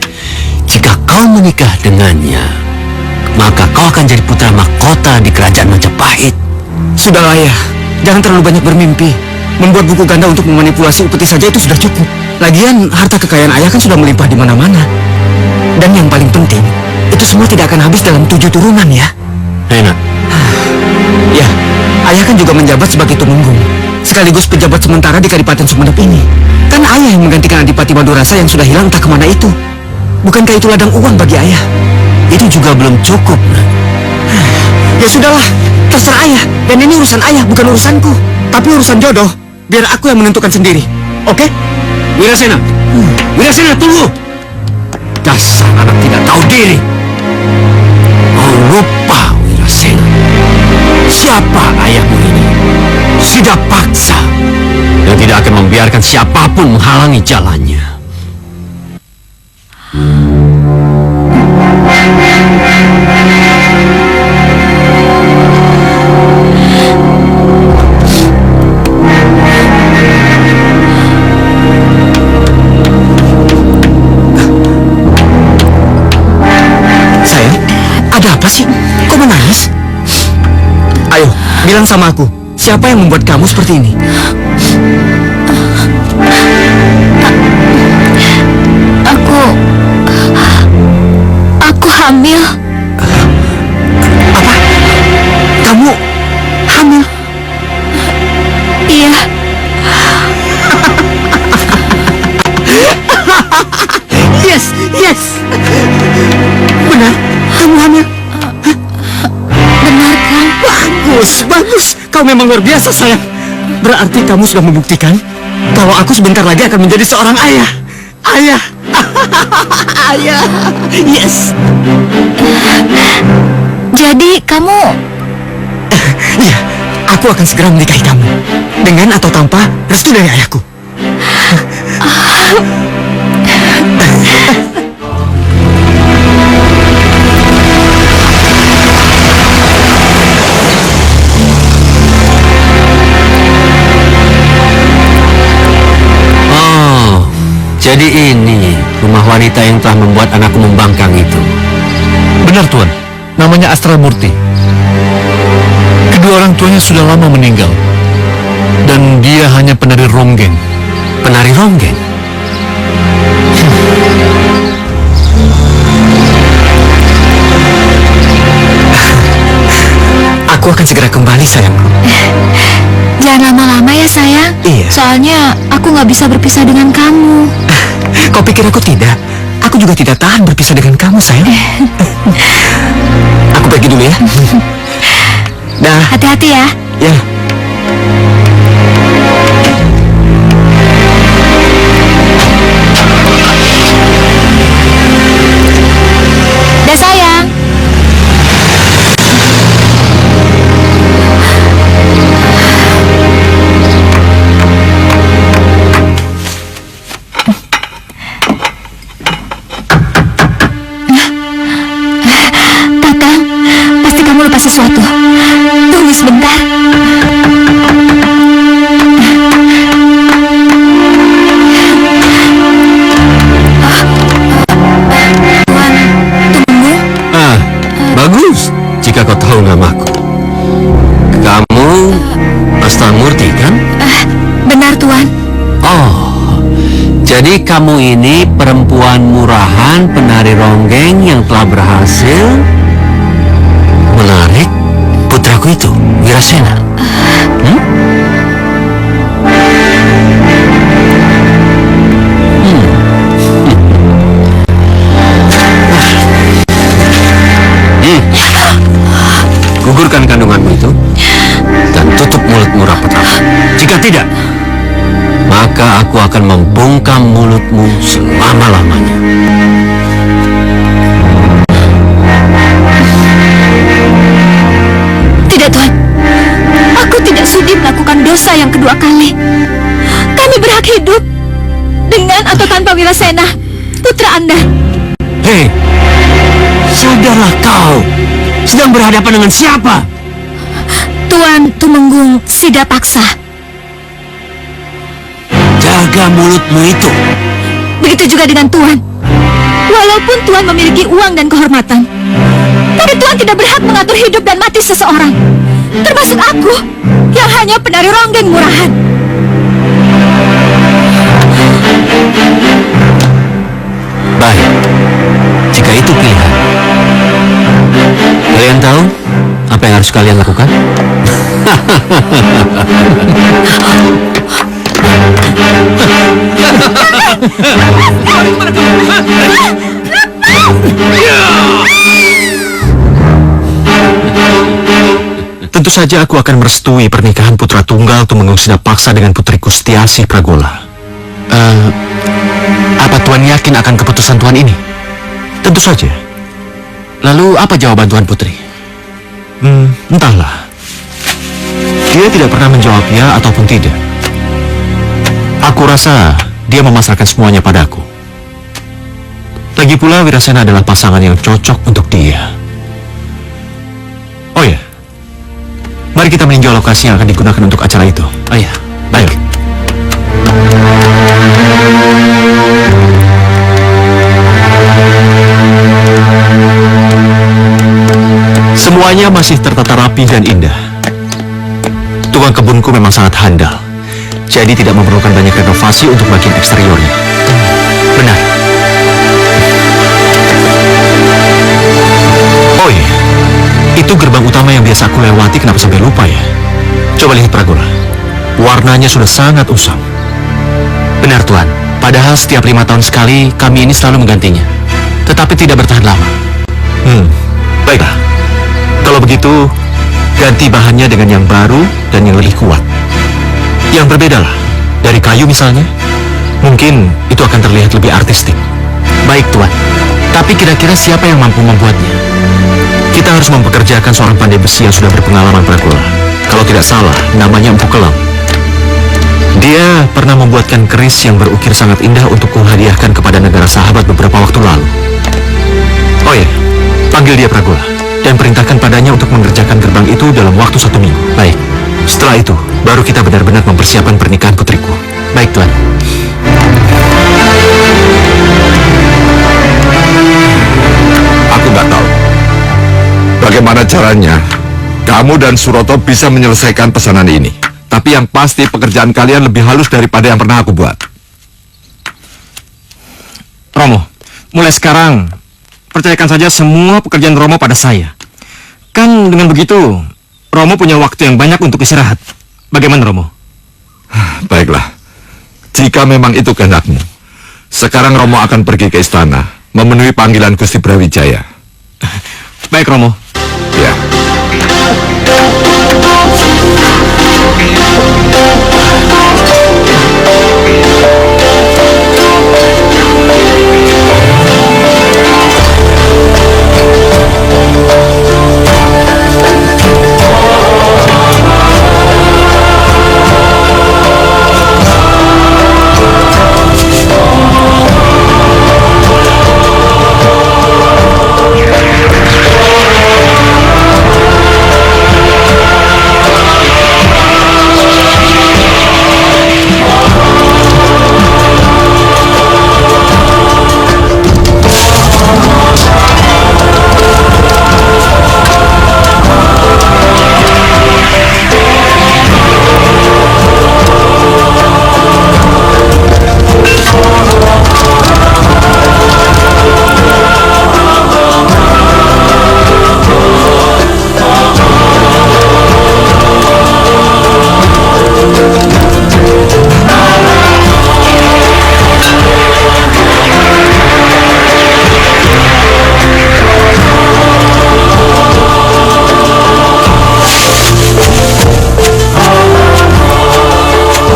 kau menikah dengannya, maka kau akan jadi putra mahkota di kerajaan Majapahit. Sudahlah ayah, jangan terlalu banyak bermimpi. Membuat buku ganda untuk memanipulasi upeti saja itu sudah cukup. Lagian harta kekayaan ayah kan sudah melimpah di mana-mana. Dan yang paling penting, itu semua tidak akan habis dalam 7 turunan ya. Enak. Ya, ayah kan juga menjabat sebagai tumenggung, sekaligus pejabat sementara di Kadipaten Sumenep ini. Kan ayah yang menggantikan Adipati Madurasa yang sudah hilang entah kemana itu. Bukankah itu ladang uang bagi ayah? Itu juga belum cukup, Nak. Ya sudahlah, terserah ayah. Dan ini urusan ayah, bukan urusanku. Tapi urusan jodoh, biar aku yang menentukan sendiri. Oke? Wirasena! Wirasena, tunggu! Dasar anak tidak tahu diri. Kau lupa, Wirasena. Siapa ayahmu ini? Sidapaksa. Yang tidak akan membiarkan siapapun menghalangi jalannya. Sayang, ada apa sih? Kok menangis? Ayo, bilang sama aku. Siapa yang membuat kamu seperti ini? Aku hamil. Apa? Kamu hamil? Iya. Yes, yes. Benar, kamu hamil. Benar kan? Bagus, bagus. Kau memang luar biasa, sayang. Berarti kamu sudah membuktikan kalau aku sebentar lagi akan menjadi seorang ayah. Ayah. Ayah. Yes. Jadi kamu... Iya, aku akan segera menikahi kamu. Dengan atau tanpa restu dari ayahku. Jadi ini rumah wanita yang telah membuat anakku membangkang itu. Benar, Tuan. Namanya Astra Murti. Kedua orang tuanya sudah lama meninggal. Dan dia hanya penari ronggeng. Penari ronggeng? Aku akan segera kembali, sayangku. Jangan lama-lama ya sayang. Iya. Soalnya aku nggak bisa berpisah dengan kamu. Kau pikir aku tidak? Aku juga tidak tahan berpisah dengan kamu, sayang. Aku pergi dulu ya. Dah. Hati-hati ya. Ya. Dah sayang. Kakang, pasti kamu lupa sesuatu. Tunggu sebentar. Tuan, tunggu. Bagus jika kau tahu namaku. Kamu Astra Murti, kan? Benar, Tuan. Oh, jadi kamu ini perempuan murahan penari ronggeng yang telah berhasil menarik putraku itu, Wirasena. Gugurkan kandunganmu itu dan tutup mulutmu rapat-rapat. Jika tidak, maka aku akan membungkam mulutmu selama-lamanya. Tidak, Tuan. Aku tidak sudi melakukan dosa yang kedua kali. Kami berhak hidup dengan atau tanpa Wirasena, putra Anda. Hei, sadarlah kau sedang berhadapan dengan siapa? Tuan Tumenggung Sidapaksa. Jaga mulutmu itu. Begitu juga dengan Tuan. Walau Walaupun Tuhan memiliki uang dan kehormatan, tapi Tuhan tidak berhak mengatur hidup dan mati seseorang, termasuk aku yang hanya penari ronggeng murahan. Baik, jika itu pilihan. Kalian tahu apa yang harus kalian lakukan? Tentu saja aku akan merestui pernikahan putra tunggal Tumenggung Sidap Paksa dengan putriku Setiasih Pragola. Apa Tuan yakin akan keputusan Tuan ini? Tentu saja. Lalu apa jawaban Tuan Putri? Entahlah. Dia tidak pernah menjawab ya ataupun tidak. Aku rasa dia memasrahkan semuanya padaku. Lagi pula Wirasena adalah pasangan yang cocok untuk dia. Oh ya, mari kita meninjau lokasi yang akan digunakan untuk acara itu. Oh ya, baik. Semuanya masih tertata rapi dan indah. Tukang kebunku memang sangat handal, jadi tidak memerlukan banyak renovasi untuk bagian eksteriornya. Benar. Oh iya, itu gerbang utama yang biasa aku lewati, kenapa sampai lupa ya? Coba lihat Pragola, warnanya sudah sangat usang. Benar Tuan, padahal setiap 5 tahun sekali kami ini selalu menggantinya, tetapi tidak bertahan lama. Baiklah. Kalau begitu, ganti bahannya dengan yang baru dan yang lebih kuat. Yang berbeda lah, dari kayu misalnya. Mungkin itu akan terlihat lebih artistik. Baik Tuan, tapi kira-kira siapa yang mampu membuatnya? Kita harus mempekerjakan seorang pandai besi yang sudah berpengalaman Pragola. Kalau tidak salah, namanya Empu Kelam. Dia pernah membuatkan keris yang berukir sangat indah untuk kuhadiahkan kepada negara sahabat beberapa waktu lalu. Oh ya, panggil dia Pragola dan perintahkan padanya untuk mengerjakan gerbang itu dalam waktu 1 minggu. Baik. Setelah itu, baru kita benar-benar mempersiapkan pernikahan putriku. Baik, Tuan. Aku nggak tahu bagaimana caranya kamu dan Suroto bisa menyelesaikan pesanan ini. Tapi yang pasti pekerjaan kalian lebih halus daripada yang pernah aku buat. Romo, mulai sekarang percayakan saja semua pekerjaan Romo pada saya. Kan dengan begitu, Romo punya waktu yang banyak untuk istirahat. Bagaimana Romo? Baiklah, jika memang itu kehendakmu, sekarang Romo akan pergi ke istana memenuhi panggilan Gusti Brawijaya. Baik Romo. Ya.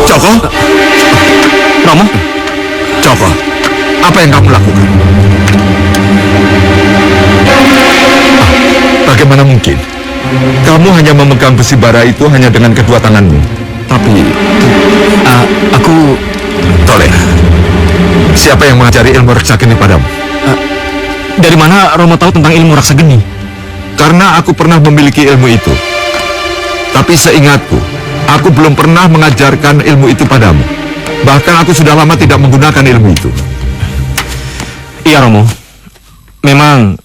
Joko? Romo? Joko, apa yang kamu lakukan? Bagaimana mungkin? Kamu hanya memegang besi bara itu hanya dengan kedua tanganmu. Tapi... Aku... Toleh, siapa yang mengajari ilmu Raksageni padamu? Dari mana Romo tahu tentang ilmu Raksageni? Karena aku pernah memiliki ilmu itu. Tapi seingatku, aku belum pernah mengajarkan ilmu itu padamu. Bahkan aku sudah lama tidak menggunakan ilmu itu. Iya Romo, Memang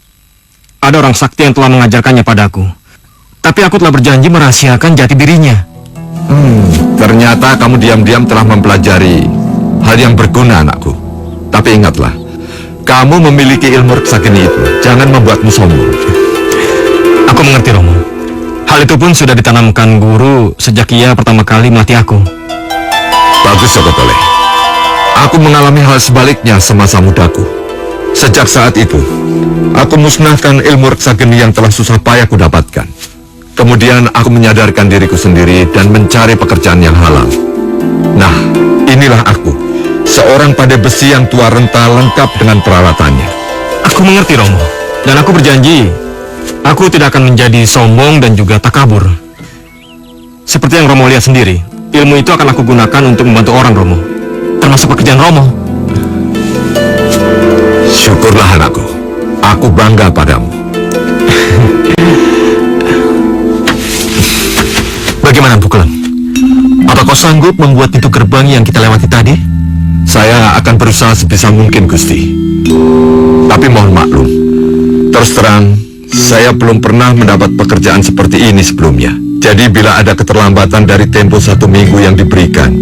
ada orang sakti yang telah mengajarkannya padaku. Tapi aku telah berjanji merahasiakan jati dirinya. Ternyata kamu diam-diam telah mempelajari hal yang berguna, anakku. Tapi ingatlah, kamu memiliki ilmu reksageni itu. Jangan membuatmu sombong. Aku mengerti, Romo. Hal itu pun sudah ditanamkan guru sejak ia pertama kali melatih aku. Bagus, Sokotole. Aku mengalami hal sebaliknya semasa mudaku. Sejak saat itu, aku musnahkan ilmu reksageni yang telah susah payah ku dapatkan. Kemudian aku menyadarkan diriku sendiri dan mencari pekerjaan yang halal. Nah, inilah aku, seorang pandai besi yang tua renta lengkap dengan peralatannya. Aku mengerti, Romo. Dan aku berjanji, aku tidak akan menjadi sombong dan juga takabur. Seperti yang Romo lihat sendiri, ilmu itu akan aku gunakan untuk membantu orang, Romo. Termasuk pekerjaan Romo. Syukurlah, anakku. Aku bangga padamu. Bagaimana, Pukulan? Apa kau sanggup membuat pintu gerbang yang kita lewati tadi? Saya akan berusaha sebisa mungkin, Gusti. Tapi mohon maklum, terus terang, saya belum pernah mendapat pekerjaan seperti ini sebelumnya. Jadi bila ada keterlambatan dari tempo 1 minggu yang diberikan,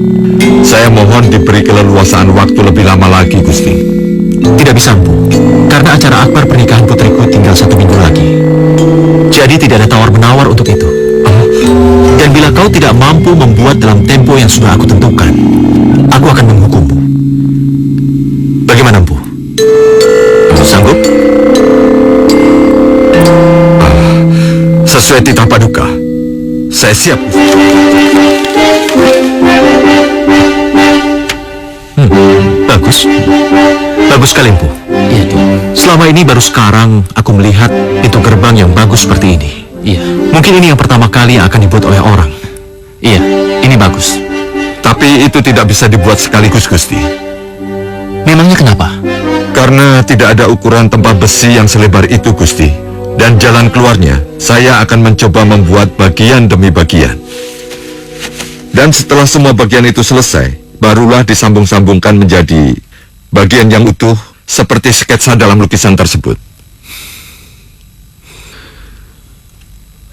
saya mohon diberi keleluasaan waktu lebih lama lagi, Gusti. Tidak bisa, Bu. Karena acara akbar pernikahan putriku tinggal 1 minggu lagi. Jadi tidak ada tawar-menawar untuk itu. Dan bila kau tidak mampu membuat dalam tempo yang sudah aku tentukan, aku akan menghukummu. Bagaimana, Bu? Sanggup? Sesuai titah paduka, saya siap. Bagus. Bagus sekali, Bu. Iya, Tuh. Selama ini baru sekarang aku melihat pintu gerbang yang bagus seperti ini. Iya. Mungkin ini yang pertama kali yang akan dibuat oleh orang. Iya, ini bagus. Tapi itu tidak bisa dibuat sekaligus, Gusti. Memangnya kenapa? Karena tidak ada ukuran tempat besi yang selebar itu, Gusti. Dan jalan keluarnya, saya akan mencoba membuat bagian demi bagian. Dan setelah semua bagian itu selesai, barulah disambung-sambungkan menjadi bagian yang utuh, seperti sketsa dalam lukisan tersebut.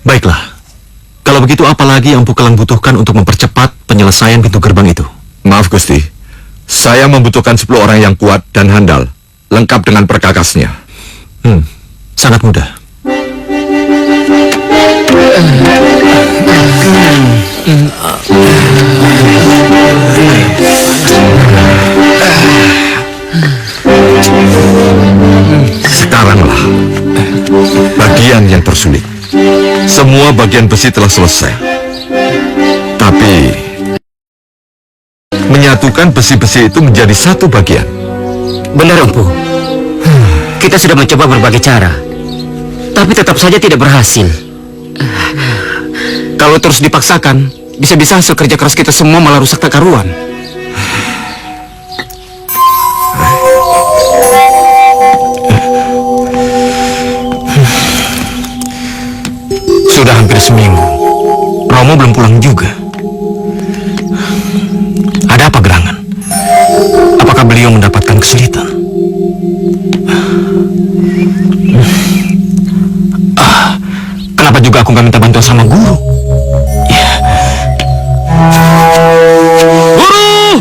Baiklah. Kalau begitu apa lagi yang Pukelang butuhkan untuk mempercepat penyelesaian pintu gerbang itu? Maaf, Gusti. Saya membutuhkan 10 orang yang kuat dan handal, lengkap dengan perkakasnya. Sangat mudah. Sekaranglah bagian yang tersulit. Semua bagian besi telah selesai. Tapi menyatukan besi-besi itu menjadi satu bagian. Benar, Empu. Kita sudah mencoba berbagai cara, tapi tetap saja tidak berhasil. Kalau terus dipaksakan, bisa-bisa hasil kerja keras kita semua malah rusak tak karuan. Sudah hampir seminggu. Romo belum pulang juga. Ada apa gerangan? Apakah beliau mendapatkan kesulitan? Kenapa juga aku nggak minta bantuan sama guru? Ya. Guru!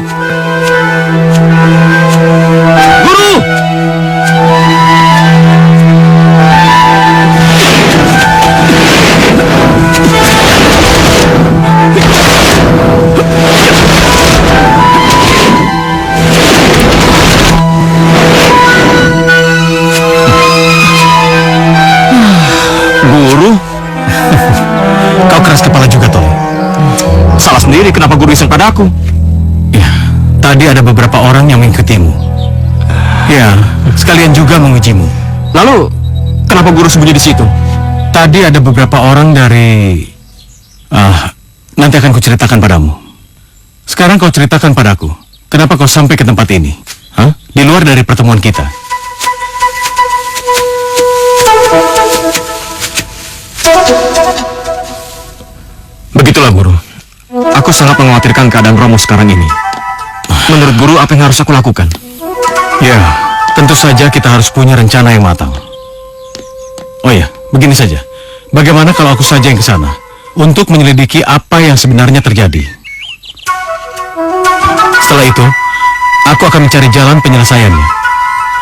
Guru! Guru? Kau keras kepala juga, Tom. Salah sendiri kenapa guru iseng padaku. Ya, tadi ada beberapa orang yang mengikutimu. Ya, sekalian juga mengujimu. Lalu, kenapa guru sembunyi di situ? Tadi ada beberapa orang dari... nanti akan kuceritakan padamu. Sekarang kau ceritakan padaku, kenapa kau sampai ke tempat ini? Hah? Di luar dari pertemuan kita. Begitulah, Guru. Aku sangat mengkhawatirkan keadaan Romo sekarang ini. Menurut Guru, apa yang harus aku lakukan? Ya, tentu saja kita harus punya rencana yang matang. Oh ya, begini saja. Bagaimana kalau aku saja yang ke sana untuk menyelidiki apa yang sebenarnya terjadi? Setelah itu, aku akan mencari jalan penyelesaiannya.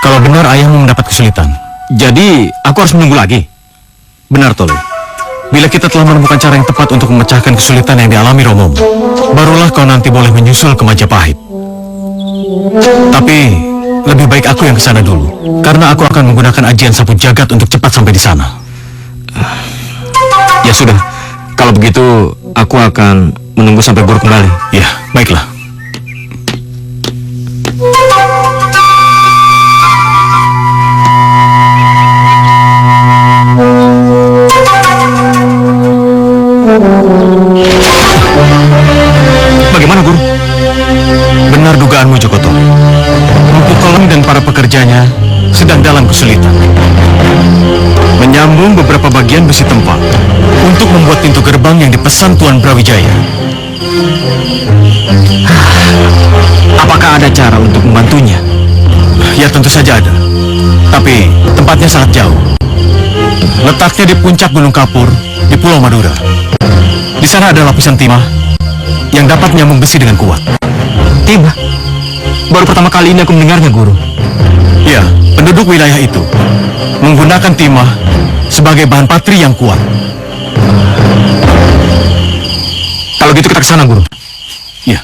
Kalau benar ayahmu mendapat kesulitan, jadi aku harus menunggu lagi. Benar, Tole. Bila kita telah menemukan cara yang tepat untuk memecahkan kesulitan yang dialami Romomu, barulah kau nanti boleh menyusul ke Majapahit. Tapi lebih baik aku yang ke sana dulu, karena aku akan menggunakan ajian sapu jagat untuk cepat sampai di sana. Ya sudah, kalau begitu aku akan menunggu sampai guru kembali. Ya, baiklah. Bagaimana, Guru? Benar dugaanmu, Joko Tole. Empu Keleng dan para pekerjanya sedang dalam kesulitan. Menyambung beberapa bagian besi tempat untuk membuat pintu gerbang yang dipesan Tuan Brawijaya. Apakah ada cara untuk membantunya? Ya, tentu saja ada. Tapi tempatnya sangat jauh. Letaknya di puncak Gunung Kapur di Pulau Madura. Di sana ada lapisan timah yang dapat menyambung besi dengan kuat. Timah? Baru pertama kali ini aku mendengarnya, Guru. Ya, penduduk wilayah itu menggunakan timah sebagai bahan patri yang kuat. Kalau gitu kita ke sana, Guru. Ya.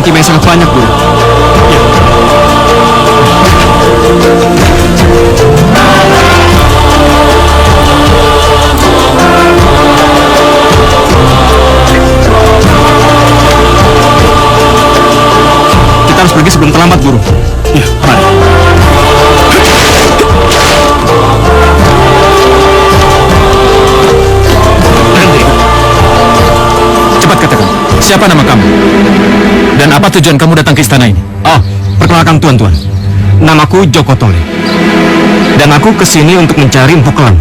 Timah yang sangat banyak, Guru. Kita harus pergi sebelum terlambat, Guru. Ya, mari. Berhenti. Cepat katakan, siapa nama kamu? Dan apa tujuan kamu datang ke istana ini? Oh, perkenalkan tuan-tuan. Namaku Joko Tole. Dan aku kesini untuk mencari Empu Keleng.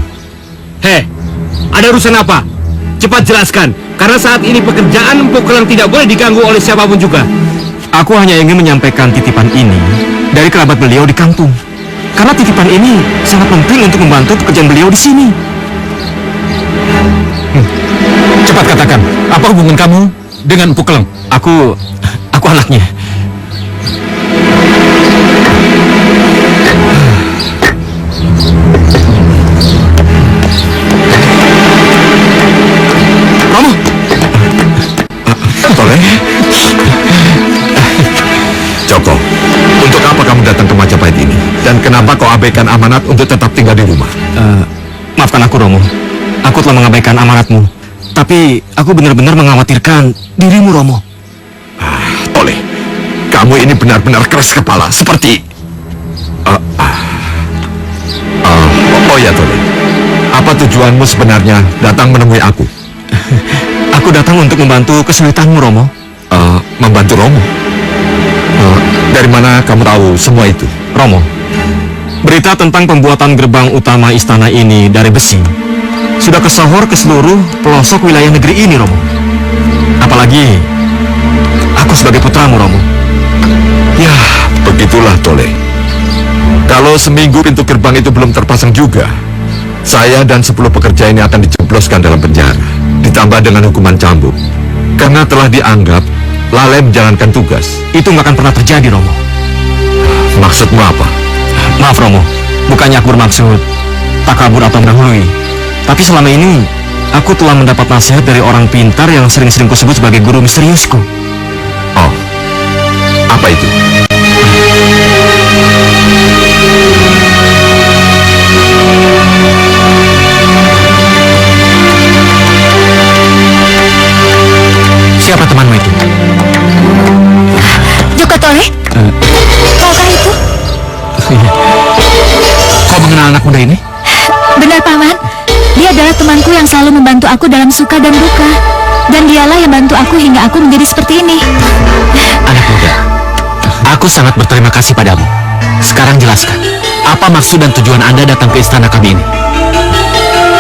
Hei, ada urusan apa? Cepat jelaskan, karena saat ini pekerjaan Empu Keleng tidak boleh diganggu oleh siapapun juga. Aku hanya ingin menyampaikan titipan ini dari kerabat beliau di kampung. Karena titipan ini sangat penting untuk membantu pekerjaan beliau di sini. Cepat katakan, apa hubungan kamu dengan Empu Keleng? Aku anaknya. Romo! Tole? Joko, untuk apa kamu datang ke Majapahit ini? Dan kenapa kau abaikan amanat untuk tetap tinggal di rumah? Maafkan aku, Romo. Aku telah mengabaikan amanatmu. Tapi aku benar-benar mengkhawatirkan dirimu, Romo. Tole, kamu ini benar-benar keras kepala, seperti... Oh ya, Tole. Apa tujuanmu sebenarnya datang menemui aku? Aku datang untuk membantu kesulitanmu, Romo. Membantu Romo? Dari mana kamu tahu semua itu? Romo, berita tentang pembuatan gerbang utama istana ini dari besi sudah kesohor ke seluruh pelosok wilayah negeri ini, Romo. Apalagi aku sebagai putramu, Romo. Ya, begitulah, Tole. Kalau seminggu pintu gerbang itu belum terpasang juga, saya dan 10 pekerja ini akan dijebloskan dalam penjara, ditambah dengan hukuman cambuk, karena telah dianggap lalai menjalankan tugas. Itu nggak akan pernah terjadi, Romo. Maksudmu apa? Maaf, Romo. Bukannya aku bermaksud. tak kabur atau mendahului. Tapi selama ini, aku telah mendapat nasihat dari orang pintar yang sering-sering kusebut sebagai guru misteriusku. Oh, apa itu? Siapa temanmu itu? Joko Tole? Kaukah itu? Kau mengenal anak muda ini? Benar, Paman. Dia adalah temanku yang selalu membantu aku dalam suka dan duka. Dan dialah yang bantu aku hingga aku menjadi seperti ini. Anak muda, aku sangat berterima kasih padamu. Sekarang jelaskan, apa maksud dan tujuan Anda datang ke istana kami ini?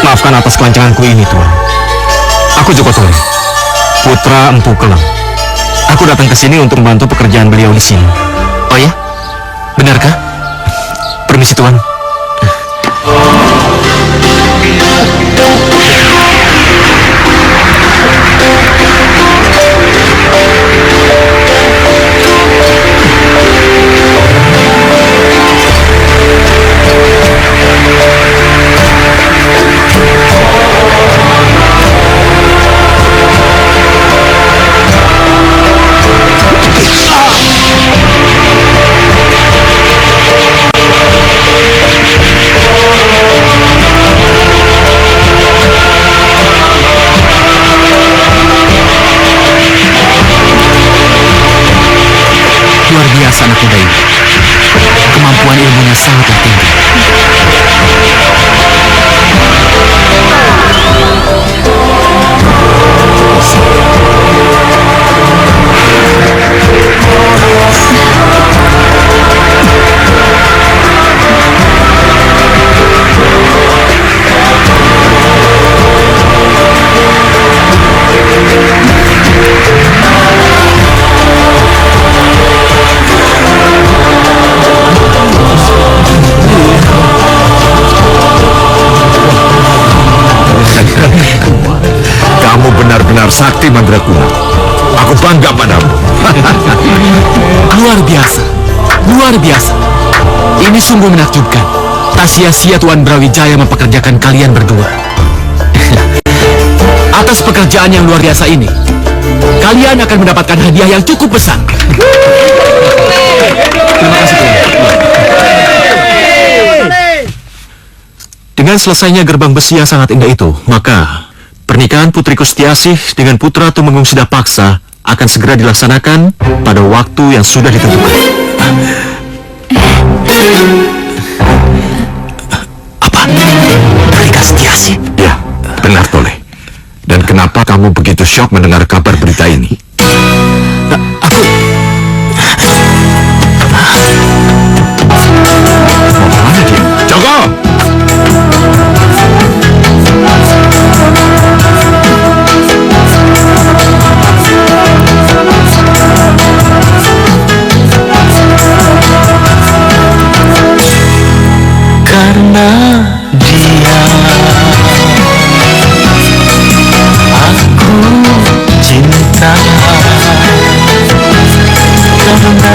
Maafkan atas kelancanganku ini, Tuan. Aku Joko Tole, putra Empu Kelang. Aku datang ke sini untuk membantu pekerjaan beliau di sini. Oh ya? Benarkah? Permisi, Tuan. Luar biasa anak muda ini. Kemampuan ilmunya sangatlah tinggi. Kamu benar-benar sakti Mandraguna. Aku bangga padamu. Luar biasa. Luar biasa. Ini sungguh menakjubkan. Tak sia-sia Tuan Brawijaya mempekerjakan kalian berdua. Atas pekerjaan yang luar biasa ini, kalian akan mendapatkan hadiah yang cukup besar. Terima kasih, Tuan. Dengan selesainya gerbang besi yang sangat indah itu, maka pernikahan Putri Kustiasih dengan Putra Tumenggung Sidapaksa akan segera dilaksanakan pada waktu yang sudah ditentukan. Apa? Putri Kustiasih? Ya, benar Tole. Dan kenapa kamu begitu syok mendengar kabar berita ini? Aku... Mau kemana dia? Joko! Karena dia aku cinta, karena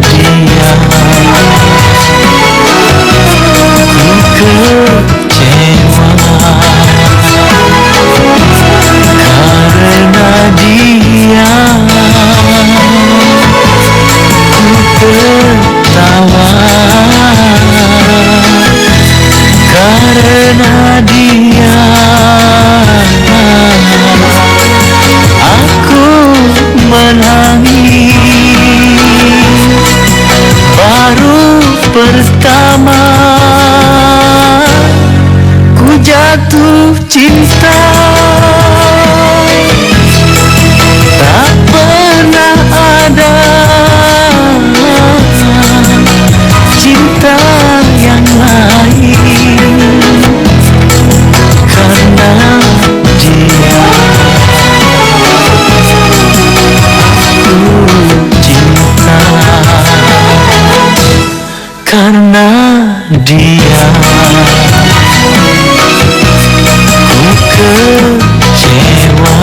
dia ku kecewa, karena dia ku tertawa, karena dia aku menangis. Baru pertama ku jatuh cinta, tak pernah ada cinta yang lain. Karena dia aku cinta, karena dia ku kecewa.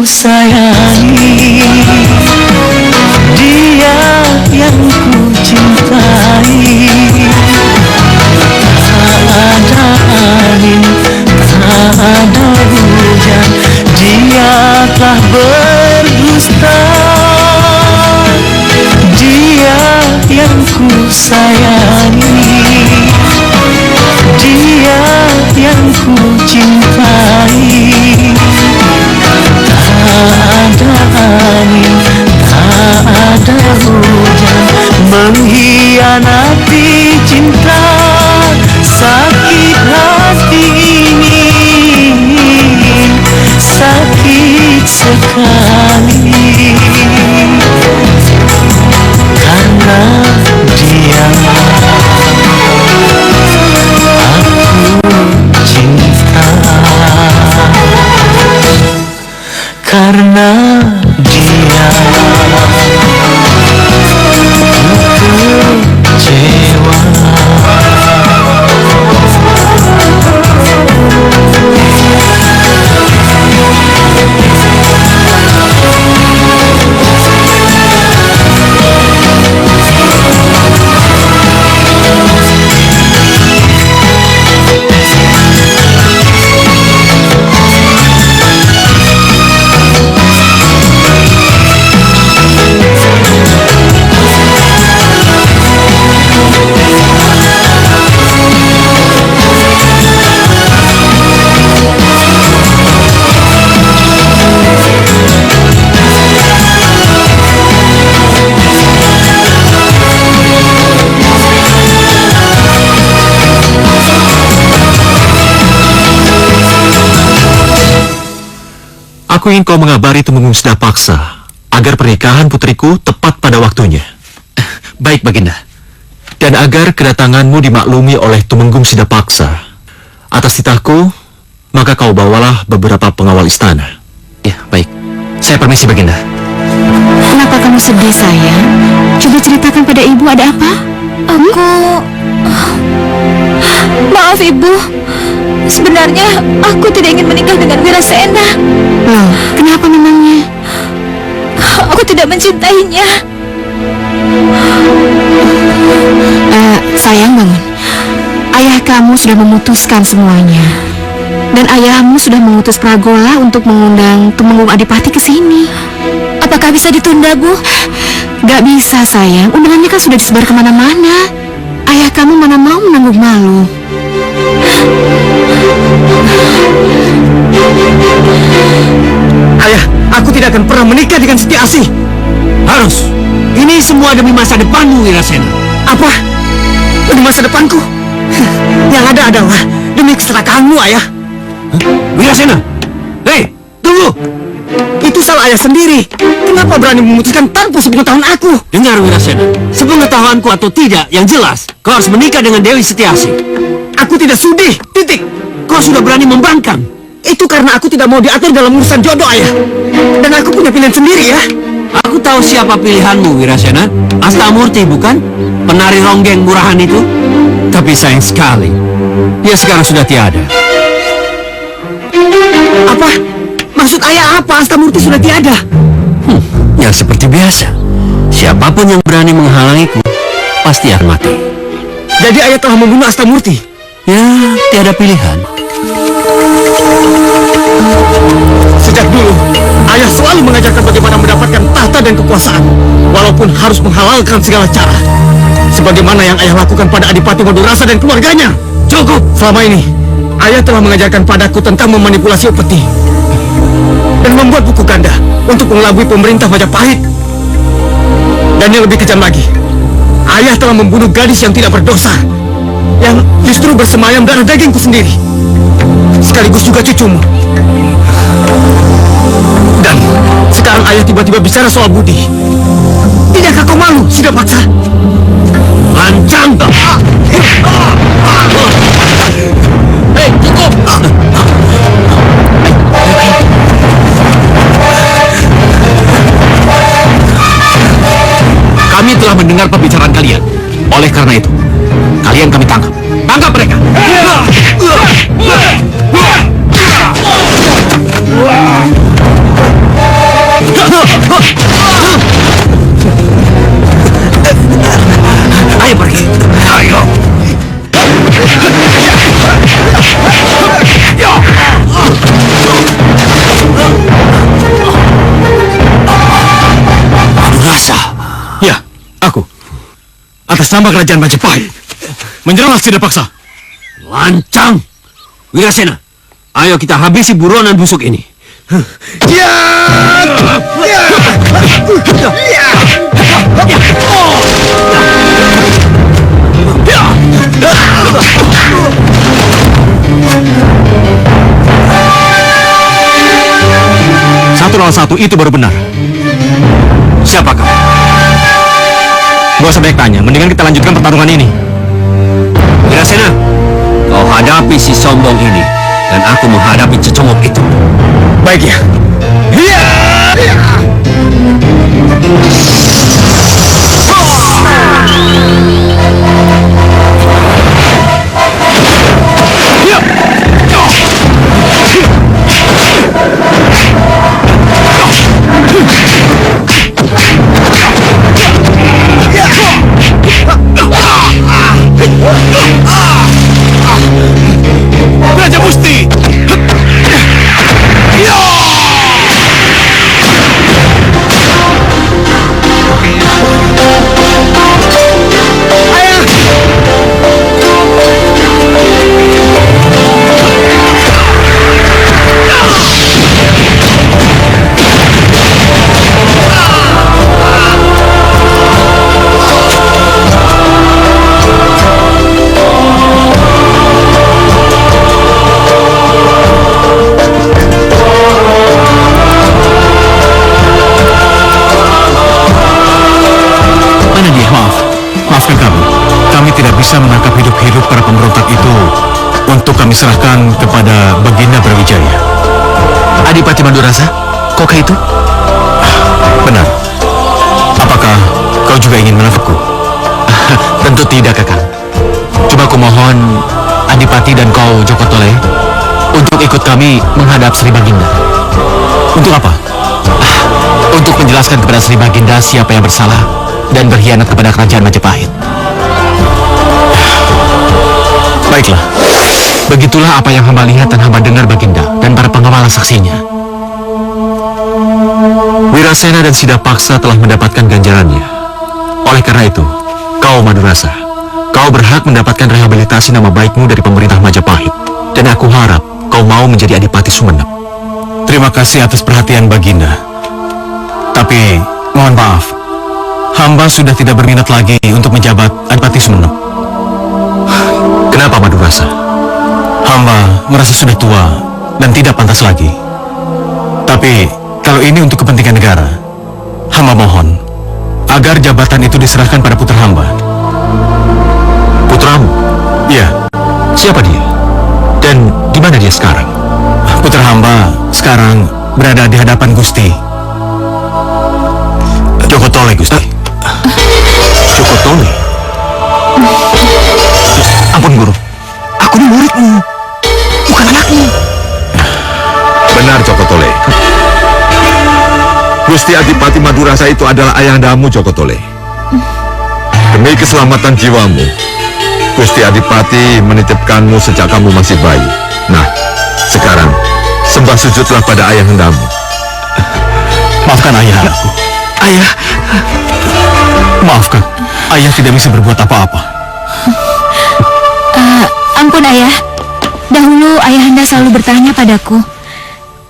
sayangi, dia yang ku cintai. Tak ada angin, tak ada hujan, dia telah berdusta. Dia yang ku sayangi, dia yang ku cintai. Tak ada angin, tak ada hujan, mengkhianati cinta, sakit hati ini, sakit sekali. Karena dia aku cinta, karena dia kecewa. Aku ingin kau mengabari Tumenggung Sidapaksa agar pernikahan putriku tepat pada waktunya. Baik, Baginda. Dan agar kedatanganmu dimaklumi oleh Tumenggung Sidapaksa. Atas titahku, maka kau bawalah beberapa pengawal istana. Ya, baik. Saya permisi, Baginda. Kenapa kamu sedih, sayang? Coba ceritakan pada ibu, ada apa? Maaf Ibu, sebenarnya aku tidak ingin menikah dengan Wirasena. Loh, kenapa memangnya? Aku tidak mencintainya. Sayang, bangun. Ayah kamu sudah memutuskan semuanya. Dan ayahmu sudah mengutus Pragola untuk mengundang Tumenggung Adipati ke sini. Apakah bisa ditunda, Bu? Gak bisa, sayang. Undangannya kan sudah disebar kemana-mana. Ayah kamu mana mau menanggung malu. Ayah, aku tidak akan pernah menikah dengan Siti Asih. Harus. Ini semua demi masa depanmu, Wirasena. Apa? Demi masa depanku? Yang ada adalah demi keserakahanmu, ayah. Wirasena! Hei, tunggu! Itu salah ayah sendiri. Kenapa berani memutuskan tanpa sepengetahuan aku? Dengar, Wirasena. Sepengetahuanku atau tidak, yang jelas, kau harus menikah dengan Dewi Setiasih. Aku tidak sudi. Titik. Kau sudah berani membangkang. Itu karena aku tidak mau diatur dalam urusan jodoh, ayah. Dan aku punya pilihan sendiri, ya. Aku tahu siapa pilihanmu, Wirasena. Astamurti, bukan? Penari ronggeng murahan itu. Tapi sayang sekali, dia sekarang sudah tiada. Apa? Maksud ayah apa? Astamurti sudah tiada. Ya seperti biasa. Siapapun yang berani menghalangiku, pasti akan mati. Jadi ayah telah membunuh Astamurti? Ya, tiada pilihan. Sejak dulu, ayah selalu mengajarkan bagaimana mendapatkan tahta dan kekuasaan, walaupun harus menghalalkan segala cara. Sebagaimana yang ayah lakukan pada Adipati Madurasa dan keluarganya. Cukup! Selama ini, ayah telah mengajarkan padaku tentang memanipulasi upeti dan membuat buku ganda untuk mengelabui pemerintah Majapahit. Dan yang lebih kejam lagi, ayah telah membunuh gadis yang tidak berdosa, yang justru bersemayam darah dagingku sendiri, sekaligus juga cucumu. Dan sekarang ayah tiba-tiba bicara soal budi. Tidakkah kau malu, Sidapaksa? Lancang! Hei, cukup! Kami telah mendengar pembicaraan kalian. Oleh karena itu, kalian kami tangkap. Tangkap mereka! Ayo pergi. Ayo. Rasa. Ya, aku. Atas nama kerajaan Majapahit. Menyerahlah tidak paksa. Lancang. Wirasena, ayo kita habisi buronan busuk ini. Satu lawan satu itu baru benar. Siapa kau? Gak usah banyak tanya, mendingan kita lanjutkan pertarungan ini. Wirasena, kau hadapi si sombong ini, dan aku menghadapi cecongok itu. Baik ya. Raja Musti! Bisa menangkap hidup-hidup para pemberontak itu untuk kami serahkan kepada Baginda Brawijaya. Adipati Madurasa, kok itu? Benar. Apakah kau juga ingin menangkapku? Tentu tidak, Kakang. Coba aku mohon Adipati dan kau Joko Tole untuk ikut kami menghadap Sri Baginda. Untuk apa? Untuk menjelaskan kepada Sri Baginda siapa yang bersalah dan berkhianat kepada kerajaan Majapahit. Baiklah, begitulah apa yang hamba lihat dan hamba dengar Baginda dan para pengawal saksinya. Wirasena dan Sidapaksa telah mendapatkan ganjarannya. Oleh karena itu, kau Madurasa, kau berhak mendapatkan rehabilitasi nama baikmu dari pemerintah Majapahit. Dan aku harap kau mau menjadi Adipati Sumenep. Terima kasih atas perhatian Baginda. Tapi, mohon maaf, hamba sudah tidak berminat lagi untuk menjabat Adipati Sumenep. Kenapa Madurasa? Hamba merasa sudah tua dan tidak pantas lagi. Tapi kalau ini untuk kepentingan negara, hamba mohon agar jabatan itu diserahkan pada putra hamba. Putramu? Iya. Siapa dia? Dan di mana dia sekarang? Putra hamba sekarang berada di hadapan Gusti Joko Tole, Gusti. Joko Tole? Ampun, Guru. Aku ini muridmu, bukan anakmu. Benar, Joko Tole. Gusti Adipati Madurasa itu adalah ayahandamu, Joko Tole. Demi keselamatan jiwamu, Gusti Adipati menitipkanmu sejak kamu masih bayi. Nah, sekarang sembah sujudlah pada ayahandamu. Maafkan ayah aku. Ayah. Maafkan, ayah tidak bisa berbuat apa-apa. Ampun ayah, dahulu ayahanda selalu bertanya padaku,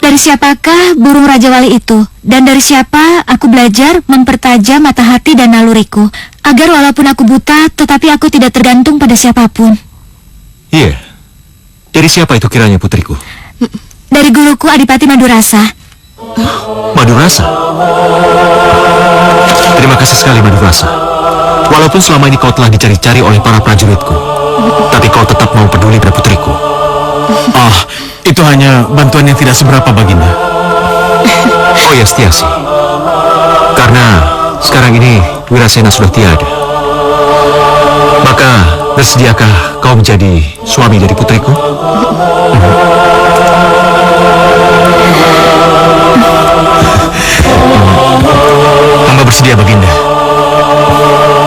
dari siapakah burung Raja Wali itu? Dan dari siapa aku belajar mempertajam mata hati dan naluriku, agar walaupun aku buta, tetapi aku tidak tergantung pada siapapun. Iya, dari siapa itu kiranya putriku? Dari guruku Adipati Madurasa. Madurasa? Terima kasih sekali Madurasa. Walaupun selama ini kau telah dicari-cari oleh para prajuritku, tapi kau tetap mau peduli pada putriku. Itu hanya bantuan yang tidak seberapa Baginda. Oh ya, Setiasi. Karena sekarang ini Wirasena sudah tiada, maka bersediakah kau menjadi suami dari putriku? bersedia, Baginda.